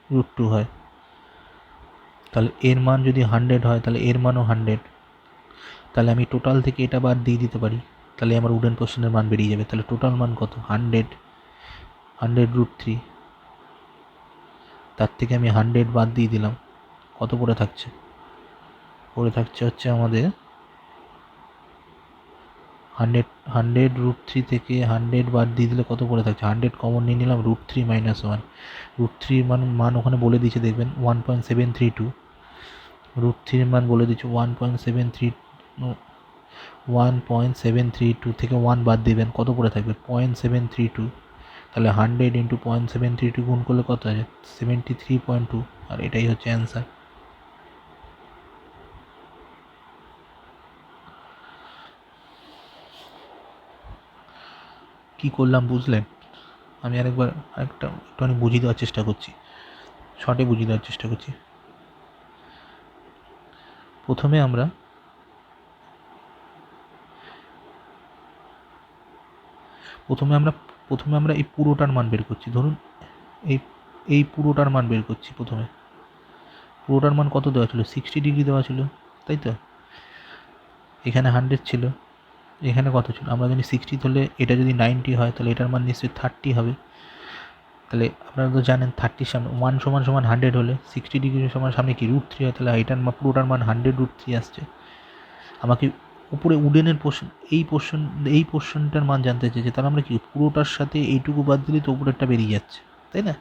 √2 হয়। তাহলে এর মান যদি 100 হয়, তাহলে এর মানও 100, তাহলে আমি টোটাল থেকে এটা বাদ দিয়ে দিতে পারি, তাহলে আমার উডেন পোর্শনের মান বেরিয়ে যাবে। তাহলে টোটাল মান কত? 100 √3, তার থেকে আমি 100 বাদ দিয়ে দিলাম, কত পড়ে থাকছে? পড়ে থাকছে হচ্ছে আমাদের 100 √3 থেকে 100 বাদ দিয়ে দিলে কত পড়ে থাকছে? 100 কমন নিয়ে নিলাম, √3 - 1, √3 মান ওখানে বলে দিয়েছে দেখবেন 1.732, √3 মান বলে দিচ্ছে 1.732 থেকে 1 বাদ দিবেন, কত পড়ে থাকবে? 0.732। তাহলে 100 × 0.732 গুণ করলে কত আছে? 73.2, আর এটাই হচ্ছে অ্যান্সার। কি করলাম বুঝলেন? আমি আরেকবার একটুখানি বুঝিয়ে দেওয়ার চেষ্টা করছি, শর্টে বুঝিয়ে দেওয়ার চেষ্টা করছি। প্রথমে আমরা এই পুরোটার মান বের করছি। ধরুন এই এই পুরোটার মান বের করছি। প্রথমে পুরোটার মান কত দেওয়া ছিল? 60 ডিগ্রি দেওয়া ছিল, তাই তো? এখানে 100 ছিল, এখানে কত ছিল? আমরা জানি 60 হলে এটা যদি 90 হয় তাহলে এটার মান নিশ্চয়ই 30 হবে। তাহলে আপনারা তো জানেন 30 সামনে 1 সমান 100 হলে 60 ডিগ্রি সমান সামনে কি √3 হয়, তাহলে এটার পুরোটার মান 100√3 আসছে। আমাকে উপরে উডেনের এই পোর্শনটার মান জানতে চেয়েছে, তাহলে আমরা কি পুরোটার সাথে এইটুকু বাদ দিলে তো উপরেরটা বেরিয়ে যাচ্ছে, তাই না?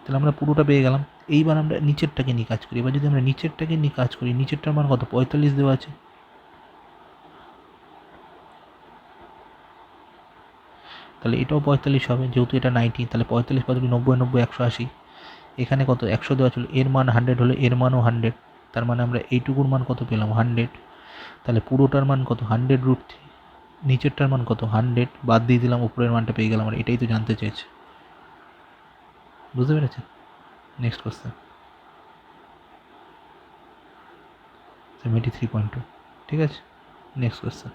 তাহলে আমরা পুরোটা পেয়ে গেলাম। এইবার আমরা নিচেরটাকে নিয়ে কাজ করি। এবার যদি আমরা নিচেরটাকে নিয়ে কাজ করি, নিচেরটার মান কত? 45 দেওয়া আছে। তাহলে এটাও 45 হবে, যেহেতু এটা 90। তাহলে 45 × 90 90 180। এখানে কত? 100 দেওয়া ছিল। এর মান 100 হলে এর মানও 100। তার মানে আমরা এইটুকুর মান কত পেলাম? 100। তাহলে পুরোটার মান কত? 100√3। নিচেরটার মান কত? 100। বাদ দিয়ে দিলাম, উপরের মানটা পেয়ে গেলাম। আর এটাই তো জানতে চেয়েছে। বুঝতে পেরেছেন? Next question 73.2। ঠিক আছে, নেক্সট কোশ্চেন।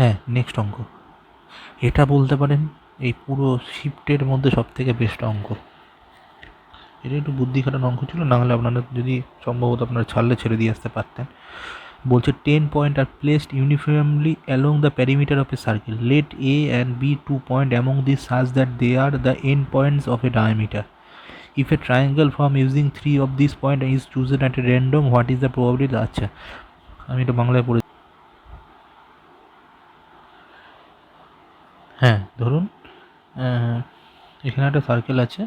হ্যাঁ, নেক্সট অঙ্ক। এটা বলতে পারেন এই পুরো শিফটের মধ্যে সবথেকে বেস্ট অঙ্ক। এটা একটু বুদ্ধি খাটানো অঙ্ক ছিল, না হলে আপনারা যদি সম্ভবত আপনারা ছাড়লে ছেড়ে দিয়ে আসতে পারতেন। বলছে 10 point are placed uniformly along the perimeter of a circle. Let A and B 2 point among this such that they are the end points of a diameter. If a triangle form using 3 of these points is chosen at a random, what is the probability? আচ্ছা, আমি এটা বাংলায় পড়ে। হ্যাঁ, ধরুন এখানে একটা সার্কেল আছে।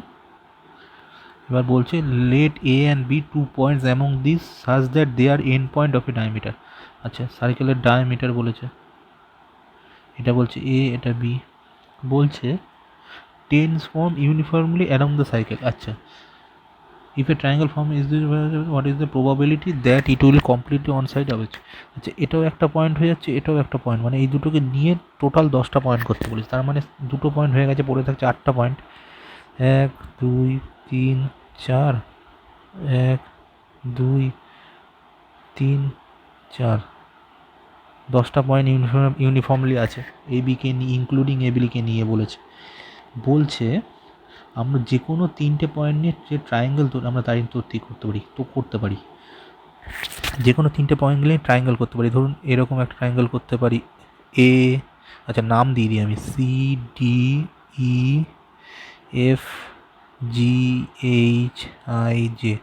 এবার বলছে let A and B 2 points among this such that they are end point of a diameter. আচ্ছা, সার্কেলের ডায়ামিটার বলেছে, এটা বলছে এ, এটা বি। বলছে tense form uniformly along the cycle. আচ্ছা, if a triangle form is this, what is the probability that it will completely on side হবে? আচ্ছা, এটাও একটা পয়েন্ট হয়ে যাচ্ছে, এটাও একটা পয়েন্ট, মানে এই দুটোকে নিয়ে টোটাল 10টা পয়েন্ট করতে বলেছে। তার মানে দুটো পয়েন্ট হয়ে গেছে, পড়ে থাকছে 8টা পয়েন্ট। 1 2 3 4, 1 2 3 4, 10টা পয়েন্ট ইউনিফর্মলি আছে। এ বিকে নিয়ে, ইনক্লুডিং এ বিকে নিয়ে বলছে আমরা যে কোনো 3টে পয়েন্ট নিয়ে যে ট্রায়াঙ্গেল আমরা তাই করতে পারি। যে কোনো 3টে পয়েন্ট নিয়ে ট্রায়াঙ্গেল করতে পারি। ধরুন এরকম একটা ট্রায়াঙ্গেল করতে পারি এ, আচ্ছা নাম দিয়ে দিই আমি, C D E F G H I J.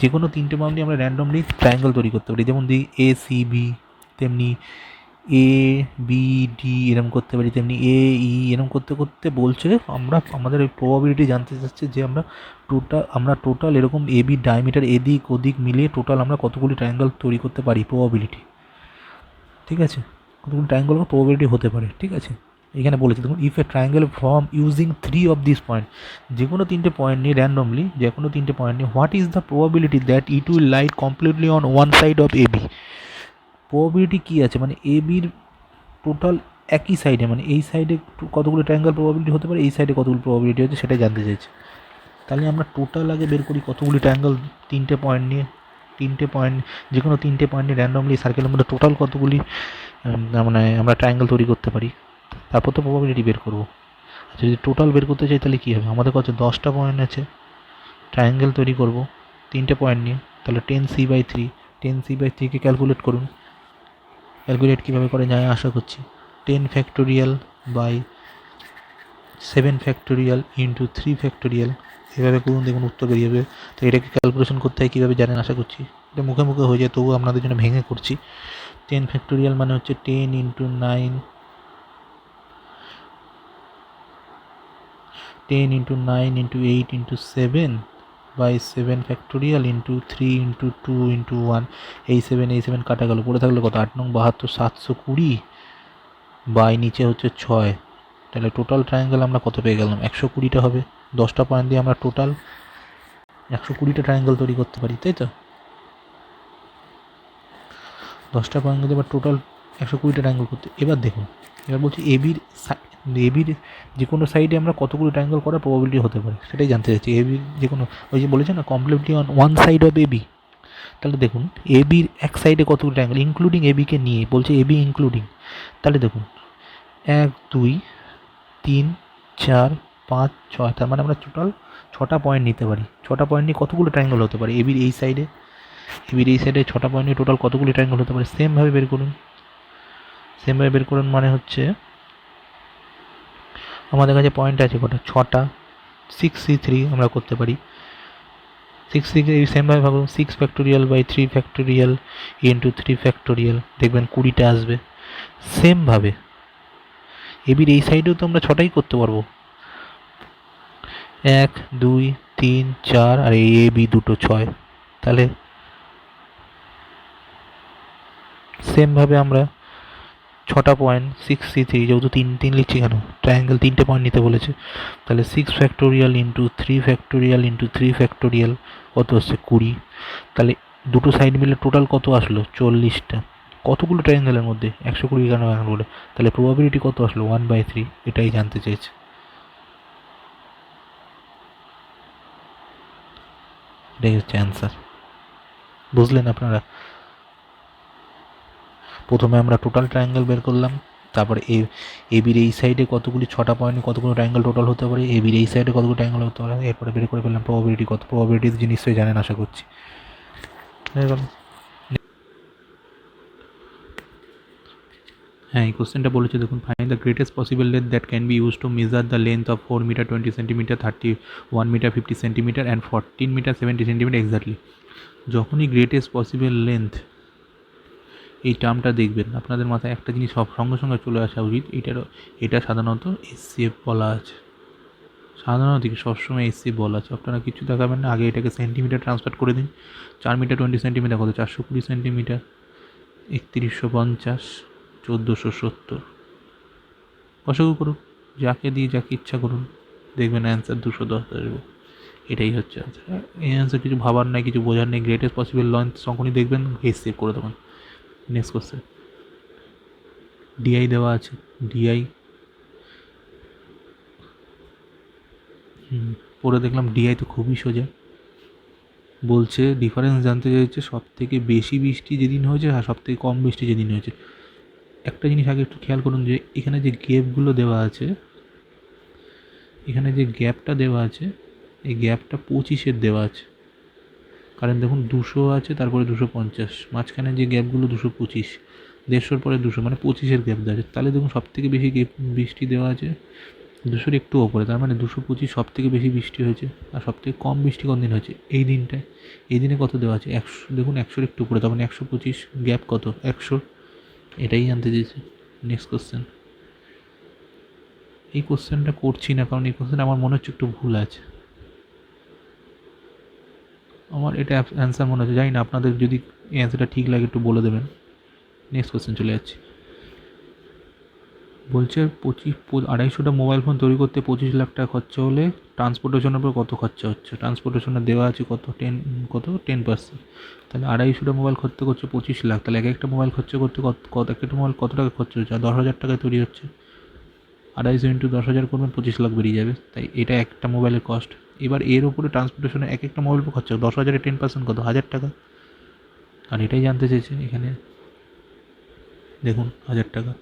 যে কোনো 3টে পয়েন্ট নিয়ে আমরা র্যান্ডমলি ট্রায়াঙ্গেল তৈরি করতে পারি। যেমন দিই এ সি বি, তেমনি এ বি ডি এরম করতে পারি, তেমনি এ ই এরম করতে করতে বলছে আমাদের ওই প্রবাবিলিটি জানতে চাচ্ছে যে আমরা টোটাল এরকম এ বি ডায়ামিটার এদিক ওদিক মিলিয়ে টোটাল আমরা কতগুলি ট্রায়াঙ্গেল তৈরি করতে পারি, প্রবাবিলিটি। ঠিক আছে, কতগুলি ট্রায়াঙ্গেল প্রবাবিলিটি হতে পারে। ঠিক আছে, এখানে বলেছে দেখুন, if A triangle form using 3 of this point, যে কোনো 3টে পয়েন্ট নিয়ে র্যান্ডমলি, যে কোনো 3টে পয়েন্ট নিয়ে, what is the probability that it will light completely on one side of A B. Probability কী আছে, মানে এ বির টোটাল একই সাইডে, মানে এই সাইডে কতগুলো ট্রায়াঙ্গেল প্রবাবিলিটি হতে পারে, এই সাইডে কতগুলো প্রবাবিলিটি হচ্ছে সেটাই জানতে চাইছে। তাহলে আমরা টোটাল আগে বের করি কতগুলি ট্রায়াঙ্গেল, তিনটে পয়েন্ট নিয়ে যে কোনো তিনটে পয়েন্ট নিয়ে র্যান্ডমলি সার্কেলের মধ্যে টোটাল কতগুলি মানে আমরা ট্রায়াঙ্গেল তৈরি করতে পারি, তারপর তো প্রবাবিলিটি বের করবো। আচ্ছা, যদি টোটাল বের করতে চাই তাহলে কী হবে, আমাদের কাছে 10টা পয়েন্ট আছে, ট্রায়াঙ্গেল তৈরি করব তিনটে পয়েন্ট নিয়ে, তাহলে 10c/3, 10c/3কে ক্যালকুলেট করুন। ক্যালকুলেট কীভাবে করে যায় আশা করছি, 10 factorial by 7 factorial into 3 factorial, এভাবে করুন, দেখুন উত্তর বেরিয়ে যাবে। তো এটাকে ক্যালকুলেশন করতে হয় কীভাবে জানেন আশা করছি, এটা মুখে মুখে হয়ে যায়, তবুও আপনাদের জন্য ভেঙে করছি। 10 ফ্যাক্টোরিয়াল মানে হচ্ছে 10 into 9, 10 into 9 into 8 into 7 by 7 factorial into 3 into 2 into 1, এই 7 কাটা গেল, পড়ে থাকলে কত, 8 নং 72, 720 বাই নিচে হচ্ছে 6, তাহলে টোটাল ট্রায়াঙ্গেল আমরা কত পেয়ে গেলাম, 120টা হবে। 10টা পয়েন্ট দিয়ে আমরা টোটাল 120টা ট্রায়াঙ্গেল তৈরি করতে পারি, তাই তো? 10টা পয়েন্ট দিয়ে এবার টোটাল 120টা ট্রায়াঙ্গেল করতে। এবার দেখুন, এবার বলছি এবির যে কোনো সাইডে আমরা কতগুলো ট্রায়াঙ্গেল করার প্রবাবিলিটি হতে পারে সেটাই জানতে চাইছি। এবির যে কোনো, ওই যে বলেছে না completely on one side of AB, তাহলে দেখুন এবির এক সাইডে কতগুলো ট্রায়াঙ্গেল ইনক্লুডিং এবিকে নিয়ে, বলছে এবি ইনক্লুডিং, তাহলে দেখুন 1 2 3 4 5 6, তার মানে আমরা টোটাল 6টা পয়েন্ট নিতে পারি। 6টা পয়েন্ট নিয়ে কতগুলো ট্রায়াঙ্গেল হতে পারে এবির এই সাইডে, 6টা পয়েন্ট নিয়ে টোটাল কতগুলো ট্রায়াঙ্গেল হতে পারে, সেমভাবে বের করুন। মানে হচ্ছে আমাদের কাছে পয়েন্ট আছে কটা, 6টা, 6c3 আমরা করতে পারি। 6c সেমভাবে ভাবুন, 6 factorial by 3 factorial into 3 factorial, দেখবেন 20টা আসবে। সেমভাবে এবির এই সাইডেও তো আমরা 6টাই করতে পারবো, 1 2 3 4, আর এই এবি দুটো 6, তাহলে সেমভাবে আমরা 6টা পয়েন্ট 6c3, যেহেতু 3 লিখছি কেন, ট্রায়াঙ্গেল 3টে পয়েন্ট নিতে বলেছে, তাহলে 6 factorial into 3 factorial into 3 factorial কত হচ্ছে 20, তাহলে দুটো সাইড মিলে টোটাল কত আসলো 40টা। কতগুলো ট্রায়াঙ্গেলের মধ্যে 120 কেন বলে, তাহলে প্রবাবিলিটি কত আসলো 1/3, এটাই জানতে চেয়েছে। এটাই হচ্ছে অ্যান্সার। বুঝলেন আপনারা? প্রথমে আমরা টোটাল ট্রায়াঙ্গেল বের করলাম, তারপরে এবির এই সাইডে কতগুলি 6টা পয়েন্টে কতগুলো ট্রায়াঙ্গেল টোটাল হতে পারে, এবির এই সাইডে কতগুলো ট্রায়াঙ্গেল হতে পারে, এরপরে বের করে ফেললাম প্রবাবিলিটি কত। প্রবাবিলিটি যে নিশ্চয়ই জানেন আশা করছি। হ্যাঁ, এই কোশ্চেনটা বলেছে দেখুন, find the greatest possible length that can be use to measure the length of 4 metre 20 centimetre, 31 metre 50 centimetre and 14 metre 70 centimetre exactly. যখনই গ্রেটেস্ট পসিবল লেন্থ এই টার্মটা দেখবেন, আপনাদের মাথায় একটা জিনিস সঙ্গে সঙ্গে চলে আসা উচিত, এটা সাধারণত এসসিএফ বলা আছে, সাধারণত সবসময় এসসিএফ বলা আছে। আপনারা কিছু দেখাবেন না, আগে এটাকে সেন্টিমিটার ট্রান্সফার করে দিন। 4 মিটার 20 সেন্টিমিটার কত, 420 সেন্টিমিটার, 3150, 1470, অসংখ্য করুন, যাকে দিয়ে যাকে ইচ্ছা করুন, দেখবেন অ্যান্সার 210 আসবে। এটাই হচ্ছে অ্যান্সার। এই অ্যান্সার কিছু ভাবার নাই, কিছু বোঝার নেই, গ্রেটেস্ট পসিবল লেন্থ তখনই দেখবেন এসসিএফ করে দেবেন। নেক্সট কোশ্চেন, ডিআই দেওয়া আছে, ডিআই পরে দেখলাম ডিআই তো খুবই সোজা, বলছে ডিফারেন্স জানতে চাইছে সব থেকে বেশি বৃষ্টি যেদিন হয়েছে আর সব থেকে কম বৃষ্টি যেদিন হয়েছে। একটা জিনিস আগে একটু খেয়াল করুন যে এখানে যে গ্যাপগুলো দেওয়া আছে, এখানে যে গ্যাপটা দেওয়া আছে, এই গ্যাপটা 25-এর দেওয়া আছে, কারণ দেখুন 200 আছে, তারপরে 250, মাঝখানে যে গ্যাপগুলো 225, 150-এর পরে 200, মানে 25-এর গ্যাপ দেওয়া আছে। তাহলে দেখুন সব থেকে বেশি বৃষ্টি দেওয়া আছে 200-এর একটু ওপরে, তার মানে 225 সব থেকে বেশি বৃষ্টি হয়েছে। আর সব থেকে কম বৃষ্টি কোন দিন হয়েছে, এই দিনটায়। এই দিনে কত দেওয়া আছে 100, দেখুন 100-এর একটু উপরে, তখন 125, গ্যাপ কত 100, এটাই জানতে চেয়েছে। নেক্সট কোশ্চেন, এই কোশ্চেনটা করছি না কারণ এই কোশ্চেন আমার মনে হচ্ছে একটু ভুল আছে, আমার এটা অ্যান্সার মনে হচ্ছে, জানি না, আপনাদের যদি এই অ্যান্সারটা ঠিক লাগে একটু বলে দেবেন। নেক্সট কোশ্চেন চলে যাচ্ছি, বলছে 250টা মোবাইল ফোন তৈরি করতে 25 লাখ টাকা খরচা হলে ট্রান্সপোর্টেশনের উপর কত খরচা হচ্ছে, ট্রান্সপোর্টেশনে দেওয়া আছে কত 10%, তাহলে 250টা মোবাইল খরচা করছে 25 লাখ, তাহলে এক একটা মোবাইল খরচা করতে এক একটা মোবাইল কত টাকা খরচা হচ্ছে, আর 10,000 টাকায় তৈরি হচ্ছে, 250 ইন্টু 10,000 করবেন 25 লাখ বেরিয়ে যাবে, তাই এটা একটা মোবাইলের কস্ট। এবার এর উপরে ট্রান্সপোর্টেশনে এক একটা মোবাইল খরচা 10,000-এ 10% কত, 1,000 টাকা। আর এটাই জানতে চেয়েছে এখানে, দেখুন 1,000 টাকা,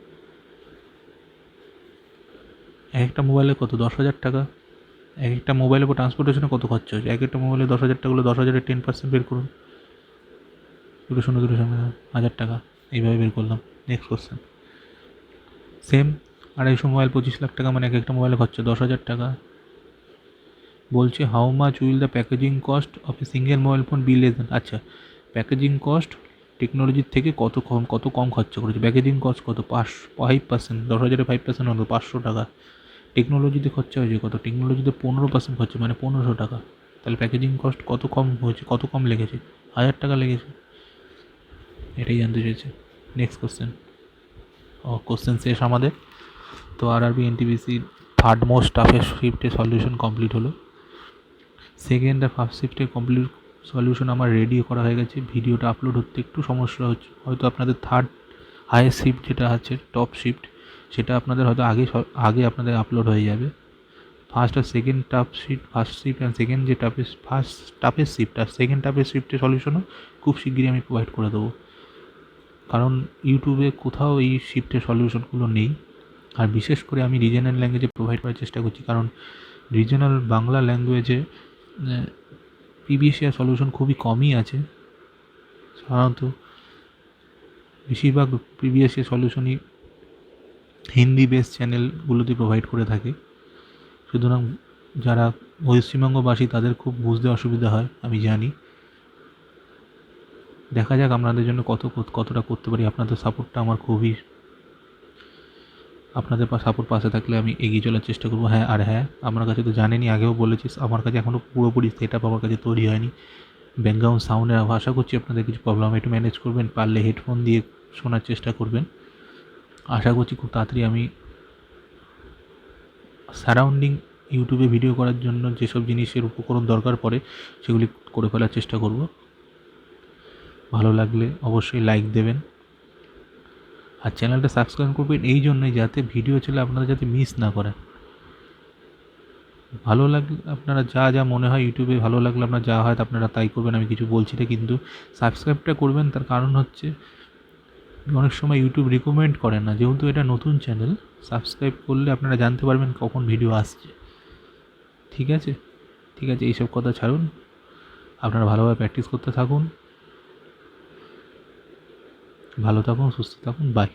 এক একটা মোবাইলে কত, 10,000 টাকা। এক একটা মোবাইলের উপর ট্রান্সপোর্টেশনে কত খরচা হচ্ছে, এক একটা মোবাইলে 10,000 টাকা হলে 10,000-এর 10% বের করুন, 1,000 টাকা, এইভাবে বের করলাম। Next question, same 250 mobile 25 lakh টাকা, মানে এক একটা মোবাইলে খরচা 10,000 টাকা। বলছে how much will the packaging cost of a single mobile phone be less than. আচ্ছা, প্যাকেজিং কস্ট টেকনোলজির থেকে কত কম খরচা করেছে, প্যাকেজিং কস্ট কত, 5%, 10,000-এ 5% হলো 500 টাকা। টেকনোলজিতে খরচা হয়েছে কত, টেকনোলজিতে 15% খরচা, মানে 1,500 টাকা। তাহলে প্যাকেজিং কস্ট কত কম হয়েছে, কত কম লেগেছে, 1,000 টাকা লেগেছে। এটাই জানতে চেয়েছে। নেক্সট কোশ্চেন, কোশ্চেন শেষ আমাদের। তো RRB NTPC third most toughest শিফটের সলিউশন কমপ্লিট হলো। সেকেন্ড আর ফার্স্ট শিফটের কমপ্লিট সলিউশন আমার রেডি করা হয়ে গেছে, ভিডিওটা আপলোড হতে একটু সমস্যা হচ্ছে, হয়তো আপনাদের থার্ড হাইয়েস্ট শিফট যেটা আছে টপ শিফট, সেটা আপনাদের হয়তো আগে আপনাদের আপলোড হয়ে যাবে। ফার্স্ট আর second first shift and second যে টাফেস্ট শিফট আর সেকেন্ড টাফেস্ট শিফটের সলিউশনও খুব শিগগিরই আমি প্রোভাইড করে দেবো, কারণ ইউটিউবে কোথাও এই শিফটের সলিউশনগুলো নেই। আর বিশেষ করে আমি রিজনাল ল্যাঙ্গুয়েজে প্রোভাইড করার চেষ্টা করছি, কারণ রিজনাল বাংলা ল্যাঙ্গুয়েজে পিবিএসএ সলিউশন খুবই কমই আছে। সাধারণত বেশিরভাগ পিবিএসএ সলিউশনই হিন্দি বেস চ্যানেলগুলোতে প্রোভাইড করে থাকে, সুতরাং যারা পশ্চিমবঙ্গবাসী তাদের খুব বুঝতে অসুবিধা হয়, আমি জানি। দেখা যাক আপনাদের জন্য কতটা করতে পারি, আপনাদের সাপোর্টটা আমার খুবই, আপনাদের সাপোর্ট পাশে থাকলে আমি এগিয়ে চলার চেষ্টা করবো। হ্যাঁ, আর হ্যাঁ, আমার কাছে তো জানেনই, আগেও বলেছি আমার কাছে এখনও পুরোপুরি সেট আপ আমার কাছে তৈরি হয়নি। ব্যাকগ্রাউন্ড সাউন্ডের আশা করছি আপনাদের কিছু প্রবলেম একটু ম্যানেজ করবেন, পারলে হেডফোন দিয়ে শোনার চেষ্টা করবেন। আশা করছি খুব তাড়াতাড়ি আমি সারাউন্ডিং ইউটিউবে ভিডিও করার জন্য যেসব জিনিসের উপকরণ দরকার পড়ে সেগুলি করে ফেলার চেষ্টা করব। ভালো লাগলে অবশ্যই লাইক দেবেন, আর চ্যানেলটা সাবস্ক্রাইব করবেন এই জন্যই যাতে ভিডিও চলে আপনারা যাতে মিস না করেন। ভালো লাগলে আপনারা যা মনে হয় ইউটিউবে ভালো লাগলে আপনার যা হয় আপনারা তাই করবেন, আমি কিছু বলছি না, কিন্তু সাবস্ক্রাইবটা করবেন। তার কারণ হচ্ছে অনেক সময় ইউটিউব রিকমেন্ড করে না, যেহেতু এটা নতুন চ্যানেল, সাবস্ক্রাইব করলে আপনারা জানতে পারবেন কখন ভিডিও আসছে। ঠিক আছে, এইসব কথা ছাড়ুন, আপনারা ভালোভাবে প্র্যাকটিস করতে থাকুন, ভালো থাকুন, সুস্থ থাকুন, বাই।